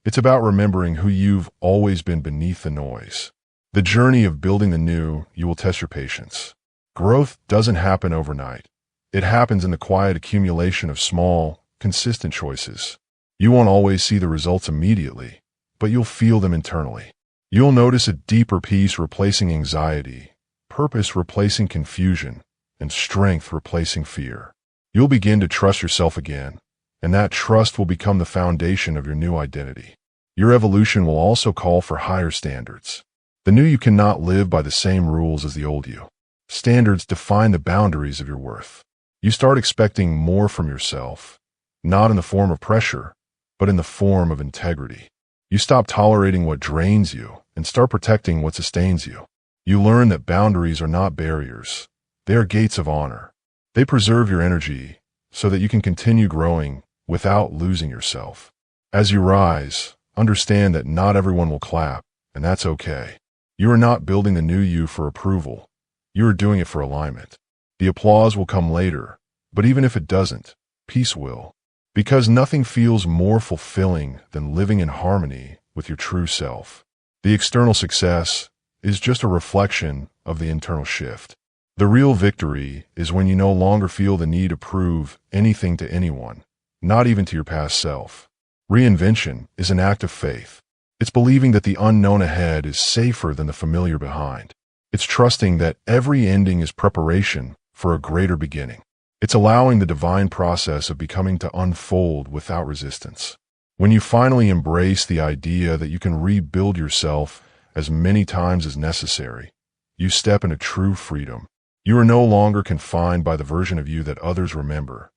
It's about remembering who you've always been beneath the noise. The journey of building the new, you will test your patience. Growth doesn't happen overnight. It happens in the quiet accumulation of small, consistent choices. You won't always see the results immediately, but you'll feel them internally. You'll notice a deeper peace replacing anxiety, purpose replacing confusion, and strength replacing fear. You'll begin to trust yourself again, and that trust will become the foundation of your new identity. Your evolution will also call for higher standards. The new you cannot live by the same rules as the old you. Standards define the boundaries of your worth. You start expecting more from yourself, not in the form of pressure, but in the form of integrity. You stop tolerating what drains you and start protecting what sustains you. You learn that boundaries are not barriers. They are gates of honor. They preserve your energy so that you can continue growing without losing yourself. As you rise, understand that not everyone will clap, and that's okay. You are not building the new you for approval. You are doing it for alignment. The applause will come later, but even if it doesn't, peace will. Because nothing feels more fulfilling than living in harmony with your true self. The external success is just a reflection of the internal shift. The real victory is when you no longer feel the need to prove anything to anyone, not even to your past self. Reinvention is an act of faith. It's believing that the unknown ahead is safer than the familiar behind. It's trusting that every ending is preparation for a greater beginning. It's allowing the divine process of becoming to unfold without resistance. When you finally embrace the idea that you can rebuild yourself as many times as necessary, you step into true freedom. You are no longer confined by the version of you that others remember.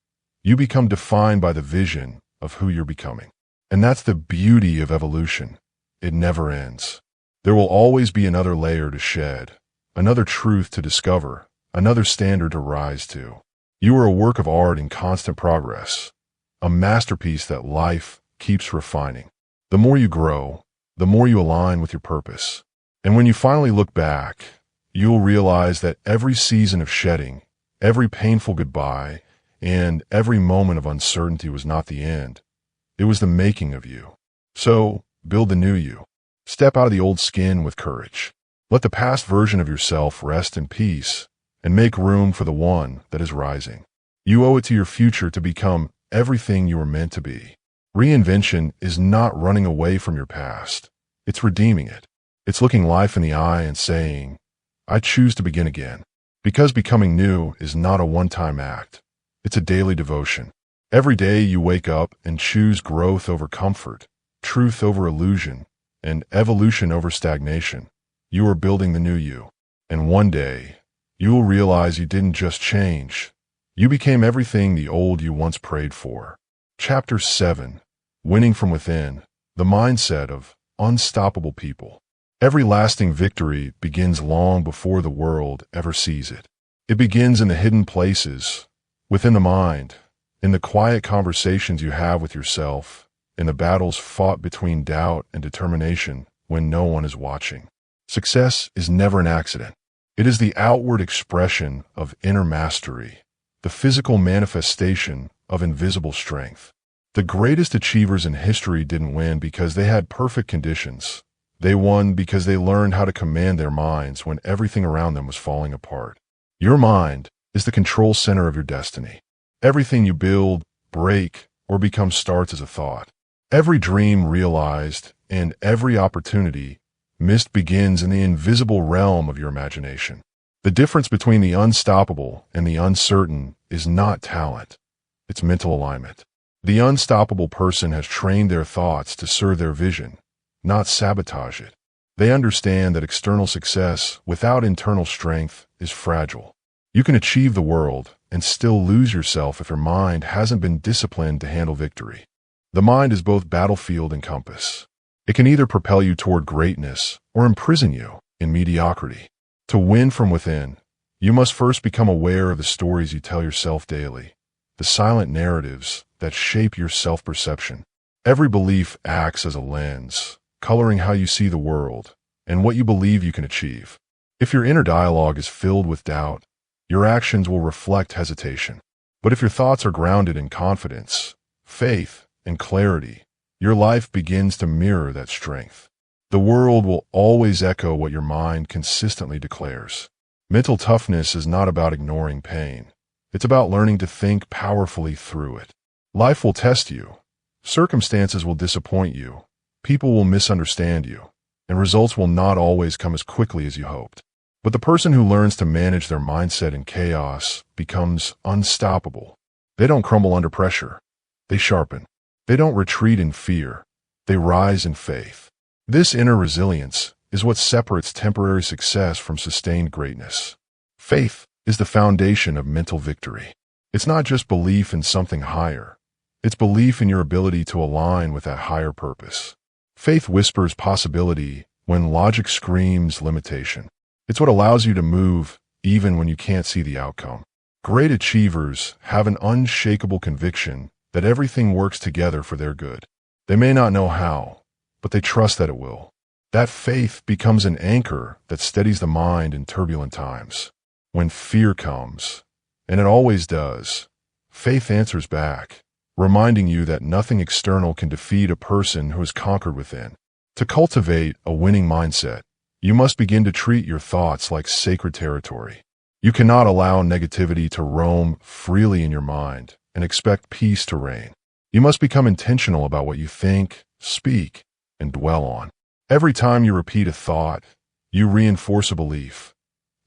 You become defined by the vision of who you're becoming. And that's the beauty of evolution. It never ends. There will always be another layer to shed, another truth to discover, another standard to rise to. You are a work of art in constant progress, a masterpiece that life keeps refining. The more you grow, the more you align with your purpose. And when you finally look back, you'll realize that every season of shedding, every painful goodbye, and every moment of uncertainty was not the end. It was the making of you. So, build the new you. Step out of the old skin with courage. Let the past version of yourself rest in peace, and make room for the one that is rising. You owe it to your future to become everything you were meant to be. Reinvention is not running away from your past. It's redeeming it. It's looking life in the eye and saying, I choose to begin again. Because becoming new is not a one-time act. It's a daily devotion. Every day you wake up and choose growth over comfort, truth over illusion, and evolution over stagnation. You are building the new you. And one day, you will realize you didn't just change. You became everything the old you once prayed for. Chapter 7. Winning from Within. The Mindset of Unstoppable People. Every lasting victory begins long before the world ever sees it. It begins in the hidden places, within the mind, in the quiet conversations you have with yourself, in the battles fought between doubt and determination when no one is watching. Success is never an accident. It is the outward expression of inner mastery, the physical manifestation of invisible strength. The greatest achievers in history didn't win because they had perfect conditions. They won because they learned how to command their minds when everything around them was falling apart. Your mind is the control center of your destiny. Everything you build, break, or become starts as a thought. Every dream realized and every opportunity missed begins in the invisible realm of your imagination. The difference between the unstoppable and the uncertain is not talent. It's mental alignment. The unstoppable person has trained their thoughts to serve their vision, not sabotage it. They understand that external success without internal strength is fragile. You can achieve the world and still lose yourself if your mind hasn't been disciplined to handle victory. The mind is both battlefield and compass. It can either propel you toward greatness or imprison you in mediocrity. To win from within, you must first become aware of the stories you tell yourself daily, the silent narratives that shape your self-perception. Every belief acts as a lens, coloring how you see the world and what you believe you can achieve. If your inner dialogue is filled with doubt, your actions will reflect hesitation. But if your thoughts are grounded in confidence, faith, and clarity, your life begins to mirror that strength. The world will always echo what your mind consistently declares. Mental toughness is not about ignoring pain. It's about learning to think powerfully through it. Life will test you. Circumstances will disappoint you. People will misunderstand you. And results will not always come as quickly as you hoped. But the person who learns to manage their mindset in chaos becomes unstoppable. They don't crumble under pressure. They sharpen. They don't retreat in fear. They rise in faith. This inner resilience is what separates temporary success from sustained greatness. Faith is the foundation of mental victory. It's not just belief in something higher. It's belief in your ability to align with that higher purpose. Faith whispers possibility when logic screams limitation. It's what allows you to move even when you can't see the outcome. Great achievers have an unshakable conviction that everything works together for their good. They may not know how, but they trust that it will. That faith becomes an anchor that steadies the mind in turbulent times. When fear comes, and it always does, faith answers back, reminding you that nothing external can defeat a person who is conquered within. To cultivate a winning mindset, you must begin to treat your thoughts like sacred territory. You cannot allow negativity to roam freely in your mind and expect peace to reign. You must become intentional about what you think, speak, and dwell on. Every time you repeat a thought, you reinforce a belief.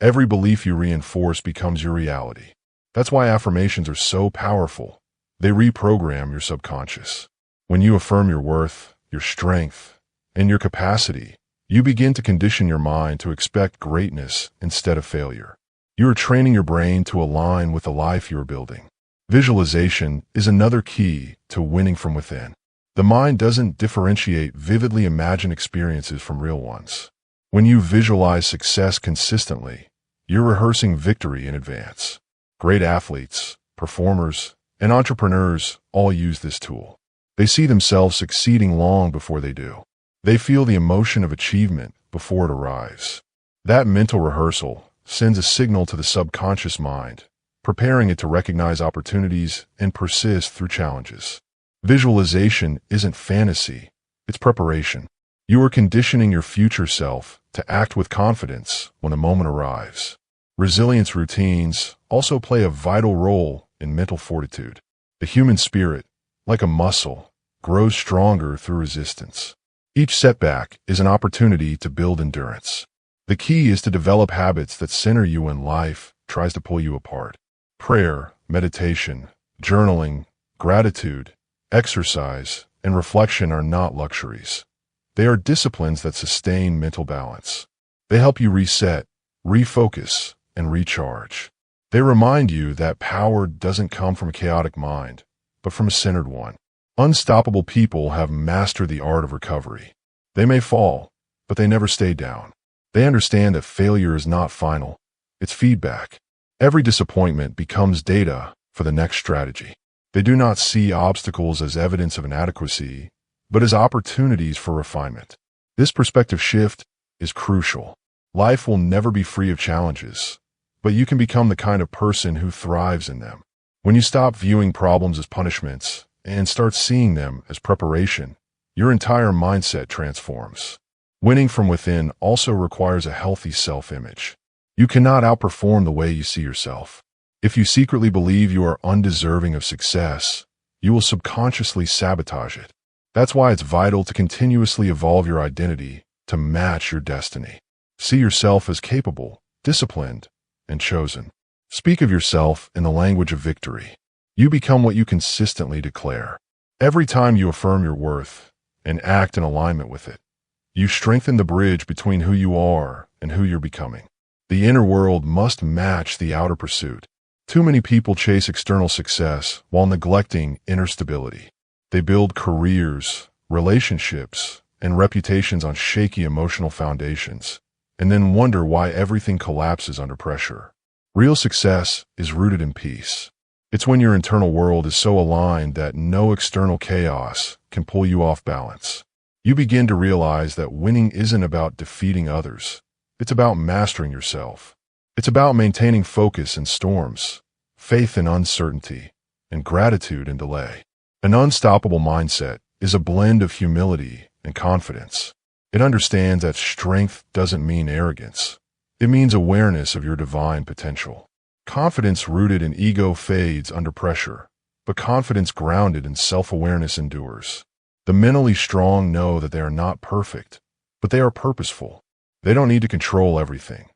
Every belief you reinforce becomes your reality. That's why affirmations are so powerful. They reprogram your subconscious. When you affirm your worth, your strength, and your capacity, you begin to condition your mind to expect greatness instead of failure. You are training your brain to align with the life you are building. Visualization is another key to winning from within. The mind doesn't differentiate vividly imagined experiences from real ones. When you visualize success consistently, you're rehearsing victory in advance. Great athletes, performers, and entrepreneurs all use this tool. They see themselves succeeding long before they do. They feel the emotion of achievement before it arrives. That mental rehearsal sends a signal to the subconscious mind, preparing it to recognize opportunities and persist through challenges. Visualization isn't fantasy, it's preparation. You are conditioning your future self to act with confidence when the moment arrives. Resilience routines also play a vital role in mental fortitude. The human spirit, like a muscle, grows stronger through resistance. Each setback is an opportunity to build endurance. The key is to develop habits that center you when life tries to pull you apart. Prayer, meditation, journaling, gratitude, exercise, and reflection are not luxuries. They are disciplines that sustain mental balance. They help you reset, refocus, and recharge. They remind you that power doesn't come from a chaotic mind, but from a centered one. Unstoppable people have mastered the art of recovery. They may fall, but they never stay down. They understand that failure is not final. It's feedback. Every disappointment becomes data for the next strategy. They do not see obstacles as evidence of inadequacy, but as opportunities for refinement. This perspective shift is crucial. Life will never be free of challenges, but you can become the kind of person who thrives in them. When you stop viewing problems as punishments and start seeing them as preparation, your entire mindset transforms. Winning from within also requires a healthy self-image. You cannot outperform the way you see yourself. If you secretly believe you are undeserving of success, you will subconsciously sabotage it. That's why it's vital to continuously evolve your identity to match your destiny. See yourself as capable, disciplined, and chosen. Speak of yourself in the language of victory. You become what you consistently declare. Every time you affirm your worth and act in alignment with it, you strengthen the bridge between who you are and who you're becoming. The inner world must match the outer pursuit. Too many people chase external success while neglecting inner stability. They build careers, relationships, and reputations on shaky emotional foundations, and then wonder why everything collapses under pressure. Real success is rooted in peace. It's when your internal world is so aligned that no external chaos can pull you off balance. You begin to realize that winning isn't about defeating others. It's about mastering yourself. It's about maintaining focus in storms, faith in uncertainty, and gratitude in delay. An unstoppable mindset is a blend of humility and confidence. It understands that strength doesn't mean arrogance. It means awareness of your divine potential. Confidence rooted in ego fades under pressure, but confidence grounded in self-awareness endures. The mentally strong know that they are not perfect, but they are purposeful. They don't need to control everything.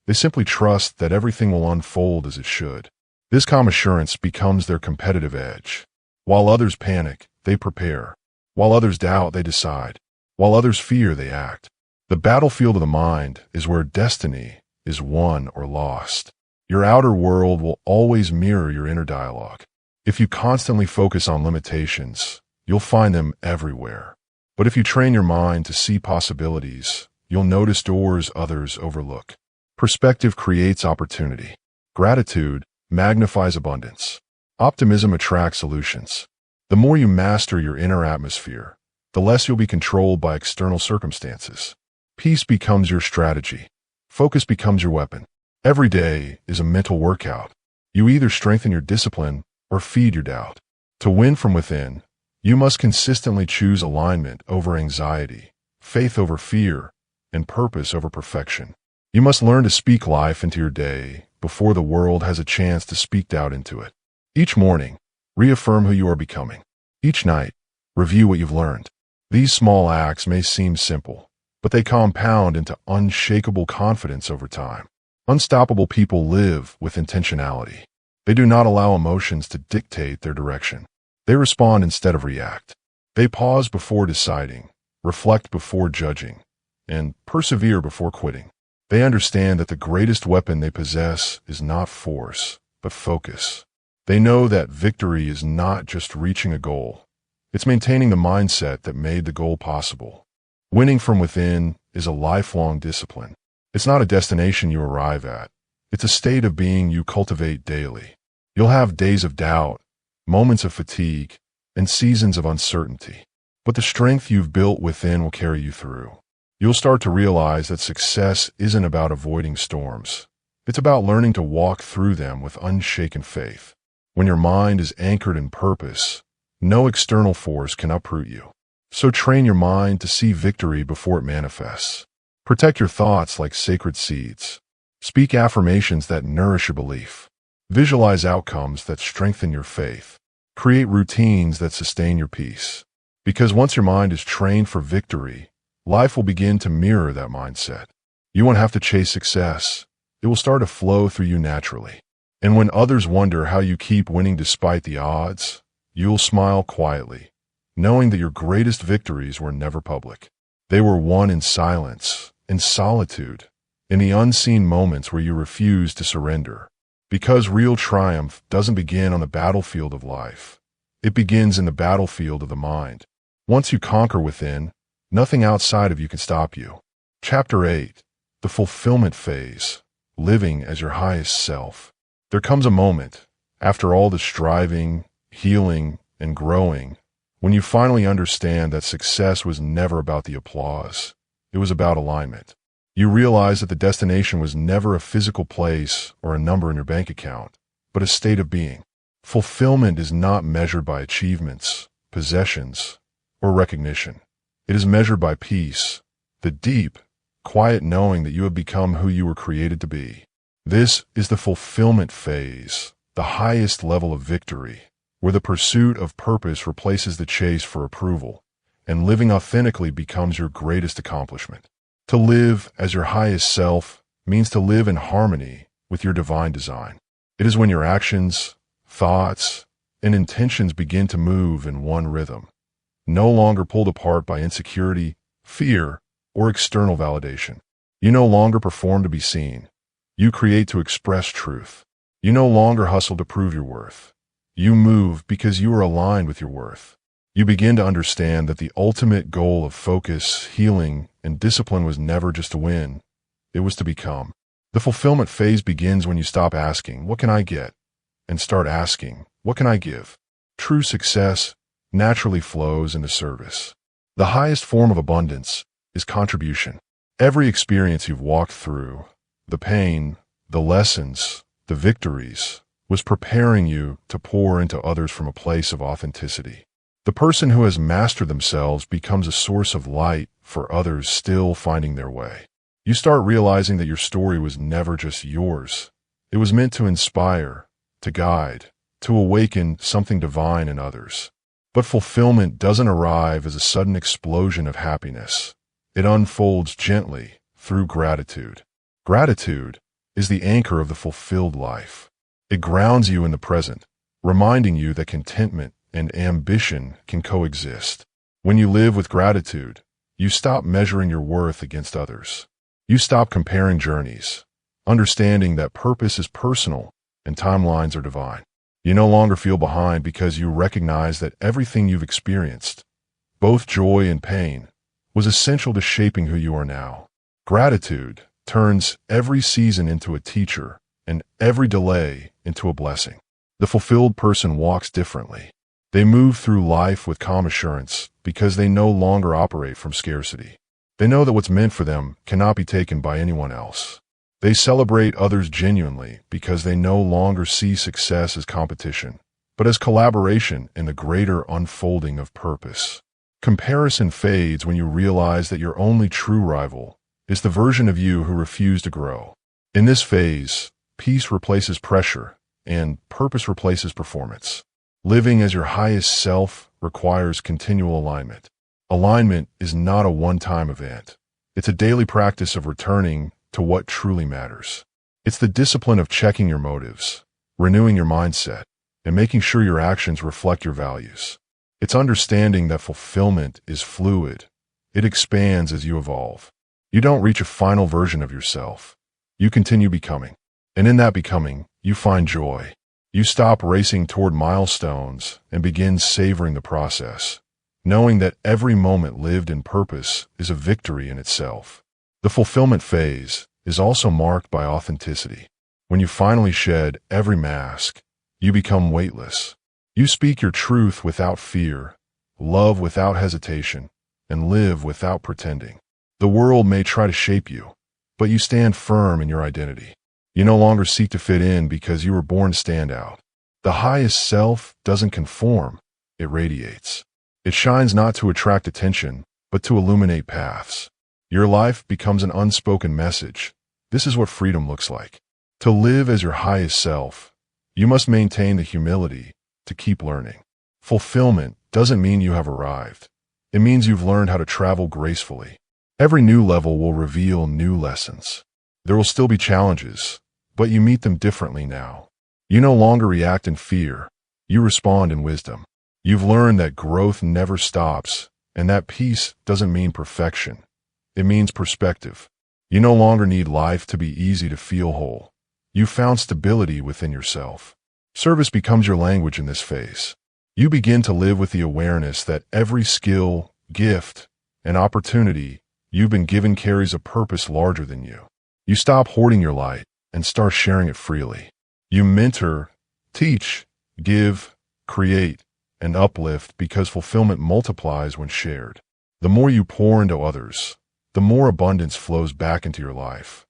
They simply trust that everything will unfold as it should. This calm assurance becomes their competitive edge. While others panic, they prepare. While others doubt, they decide. While others fear, they act. The battlefield of the mind is where destiny is won or lost. Your outer world will always mirror your inner dialogue. If you constantly focus on limitations, you'll find them everywhere. But if you train your mind to see possibilities, you'll notice doors others overlook. Perspective creates opportunity. Gratitude magnifies abundance. Optimism attracts solutions. The more you master your inner atmosphere, the less you'll be controlled by external circumstances. Peace becomes your strategy. Focus becomes your weapon. Every day is a mental workout. You either strengthen your discipline or feed your doubt. To win from within, you must consistently choose alignment over anxiety, faith over fear, and purpose over perfection. You must learn to speak life into your day before the world has a chance to speak doubt into it. Each morning, reaffirm who you are becoming. Each night, review what you've learned. These small acts may seem simple, but they compound into unshakable confidence over time. Unstoppable people live with intentionality. They do not allow emotions to dictate their direction. They respond instead of react. They pause before deciding, reflect before judging, and persevere before quitting. They understand that the greatest weapon they possess is not force, but focus. They know that victory is not just reaching a goal. It's maintaining the mindset that made the goal possible. Winning from within is a lifelong discipline. It's not a destination you arrive at. It's a state of being you cultivate daily. You'll have days of doubt, moments of fatigue, and seasons of uncertainty. But the strength you've built within will carry you through. You'll start to realize that success isn't about avoiding storms. It's about learning to walk through them with unshaken faith. When your mind is anchored in purpose, no external force can uproot you. So train your mind to see victory before it manifests. Protect your thoughts like sacred seeds. Speak affirmations that nourish your belief. Visualize outcomes that strengthen your faith. Create routines that sustain your peace. Because once your mind is trained for victory, life will begin to mirror that mindset. You won't have to chase success. It will start to flow through you naturally. And when others wonder how you keep winning despite the odds, you'll smile quietly, knowing that your greatest victories were never public. They were won in silence, in solitude, in the unseen moments where you refuse to surrender. Because real triumph doesn't begin on the battlefield of life. It begins in the battlefield of the mind. Once you conquer within, nothing outside of you can stop you. Chapter 8. The Fulfillment Phase. Living as your highest self. There comes a moment, after all the striving, healing, and growing, when you finally understand that success was never about the applause. It was about alignment. You realize that the destination was never a physical place or a number in your bank account, but a state of being. Fulfillment is not measured by achievements, possessions, or recognition. It is measured by peace, the deep, quiet knowing that you have become who you were created to be. This is the fulfillment phase, the highest level of victory, where the pursuit of purpose replaces the chase for approval, and living authentically becomes your greatest accomplishment. To live as your highest self means to live in harmony with your divine design. It is when your actions, thoughts, and intentions begin to move in one rhythm, no longer pulled apart by insecurity, fear, or external validation. You no longer perform to be seen. You create to express truth. You no longer hustle to prove your worth. You move because you are aligned with your worth. You begin to understand that the ultimate goal of focus, healing, and discipline was never just to win. It was to become. The fulfillment phase begins when you stop asking, "What can I get?" and start asking, "What can I give?" True success naturally flows into service. The highest form of abundance is contribution. Every experience you've walked through, the pain, the lessons, the victories, was preparing you to pour into others from a place of authenticity. The person who has mastered themselves becomes a source of light for others still finding their way. You start realizing that your story was never just yours. It was meant to inspire, to guide, to awaken something divine in others. But fulfillment doesn't arrive as a sudden explosion of happiness. It unfolds gently through gratitude. Gratitude is the anchor of the fulfilled life. It grounds you in the present, reminding you that contentment and ambition can coexist. When you live with gratitude, you stop measuring your worth against others. You stop comparing journeys, understanding that purpose is personal and timelines are divine. You no longer feel behind because you recognize that everything you've experienced, both joy and pain, was essential to shaping who you are now. Gratitude turns every season into a teacher and every delay into a blessing. The fulfilled person walks differently. They move through life with calm assurance because they no longer operate from scarcity. They know that what's meant for them cannot be taken by anyone else. They celebrate others genuinely because they no longer see success as competition, but as collaboration in the greater unfolding of purpose. Comparison fades when you realize that your only true rival is the version of you who refused to grow. In this phase, peace replaces pressure and purpose replaces performance. Living as your highest self requires continual alignment. Alignment is not a one-time event. It's a daily practice of returning to what truly matters. It's the discipline of checking your motives, renewing your mindset, and making sure your actions reflect your values. It's understanding that fulfillment is fluid. It expands as you evolve. You don't reach a final version of yourself. You continue becoming. And in that becoming, you find joy. You stop racing toward milestones and begin savoring the process, knowing that every moment lived in purpose is a victory in itself. The fulfillment phase is also marked by authenticity. When you finally shed every mask, you become weightless. You speak your truth without fear, love without hesitation, and live without pretending. The world may try to shape you, but you stand firm in your identity. You no longer seek to fit in because you were born to stand out. The highest self doesn't conform, it radiates. It shines not to attract attention, but to illuminate paths. Your life becomes an unspoken message. This is what freedom looks like. To live as your highest self, you must maintain the humility to keep learning. Fulfillment doesn't mean you have arrived. It means you've learned how to travel gracefully. Every new level will reveal new lessons. There will still be challenges, but you meet them differently now. You no longer react in fear. You respond in wisdom. You've learned that growth never stops, and that peace doesn't mean perfection. It means perspective. You no longer need life to be easy to feel whole. You've found stability within yourself. Service becomes your language in this phase. You begin to live with the awareness that every skill, gift, and opportunity you've been given carries a purpose larger than you. You stop hoarding your light and start sharing it freely. You mentor, teach, give, create, and uplift because fulfillment multiplies when shared. The more you pour into others, the more abundance flows back into your life,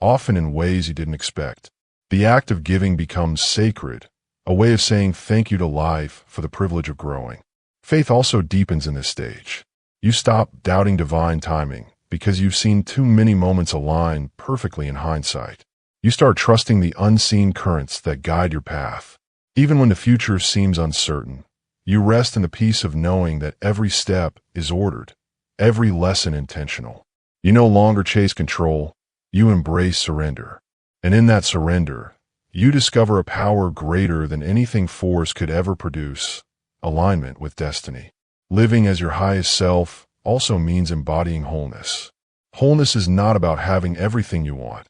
often in ways you didn't expect. The act of giving becomes sacred, a way of saying thank you to life for the privilege of growing. Faith also deepens in this stage. You stop doubting divine timing because you've seen too many moments align perfectly in hindsight. You start trusting the unseen currents that guide your path. Even when the future seems uncertain, you rest in the peace of knowing that every step is ordered, every lesson intentional. You no longer chase control, you embrace surrender. And in that surrender, you discover a power greater than anything force could ever produce, alignment with destiny. Living as your highest self also means embodying wholeness. Wholeness is not about having everything you want.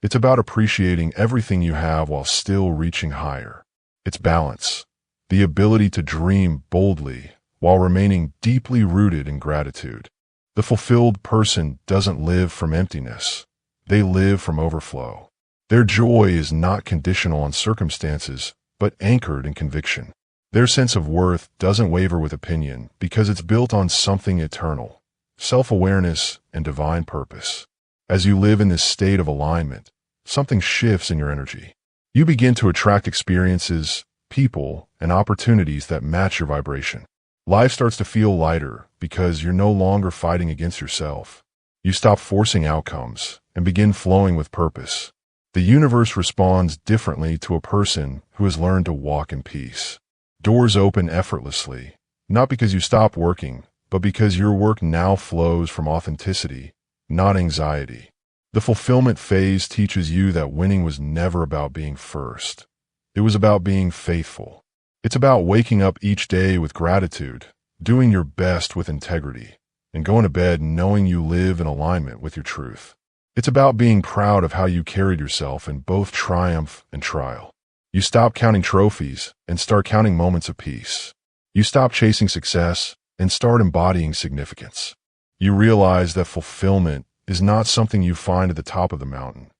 It's about appreciating everything you have while still reaching higher. It's balance, the ability to dream boldly while remaining deeply rooted in gratitude. The fulfilled person doesn't live from emptiness. They live from overflow. Their joy is not conditional on circumstances, but anchored in conviction. Their sense of worth doesn't waver with opinion because it's built on something eternal, self-awareness and divine purpose. As you live in this state of alignment, something shifts in your energy. You begin to attract experiences, people, and opportunities that match your vibration. Life starts to feel lighter because you're no longer fighting against yourself. You stop forcing outcomes and begin flowing with purpose. The universe responds differently to a person who has learned to walk in peace. Doors open effortlessly, not because you stopped working, but because your work now flows from authenticity, not anxiety. The fulfillment phase teaches you that winning was never about being first. It was about being faithful. It's about waking up each day with gratitude, doing your best with integrity, and going to bed knowing you live in alignment with your truth. It's about being proud of how you carried yourself in both triumph and trial. You stop counting trophies and start counting moments of peace. You stop chasing success and start embodying significance. You realize that fulfillment is not something you find at the top of the mountain.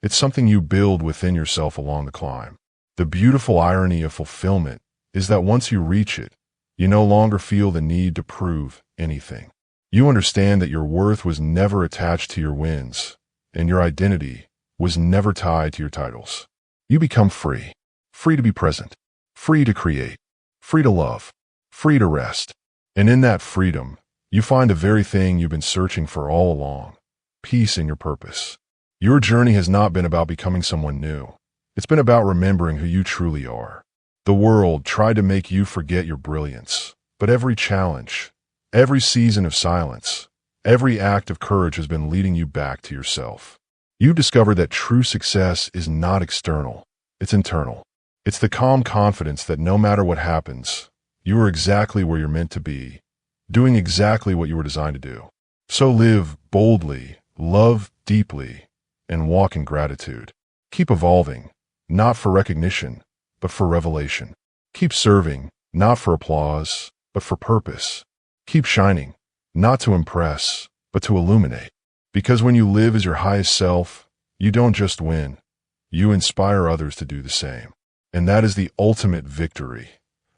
It's something you build within yourself along the climb. The beautiful irony of fulfillment is that once you reach it, you no longer feel the need to prove anything. You understand that your worth was never attached to your wins, and your identity was never tied to your titles. You become free. Free to be present. Free to create. Free to love. Free to rest. And in that freedom, you find the very thing you've been searching for all along: peace in your purpose. Your journey has not been about becoming someone new. It's been about remembering who you truly are. The world tried to make you forget your brilliance, but every challenge, every season of silence, every act of courage has been leading you back to yourself. You discovered that true success is not external, it's internal. It's the calm confidence that no matter what happens, you are exactly where you're meant to be, doing exactly what you were designed to do. So live boldly, love deeply, and walk in gratitude. Keep evolving, not for recognition, but for revelation. Keep serving, not for applause, but for purpose. Keep shining, not to impress, but to illuminate. Because when you live as your highest self, you don't just win, you inspire others to do the same. And that is the ultimate victory.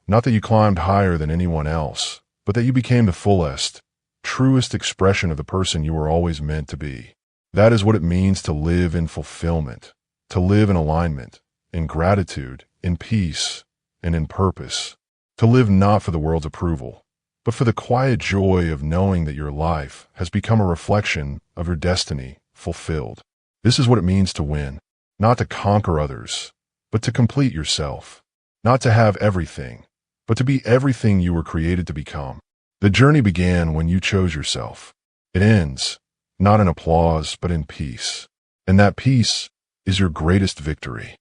Not that you climbed higher than anyone else, but that you became the fullest, truest expression of the person you were always meant to be. That is what it means to live in fulfillment, to live in alignment, in gratitude, in peace, and in purpose. To live not for the world's approval, but for the quiet joy of knowing that your life has become a reflection of your destiny fulfilled. This is what it means to win, not to conquer others, but to complete yourself. Not to have everything, but to be everything you were created to become. The journey began when you chose yourself. It ends, not in applause, but in peace. And that peace is your greatest victory.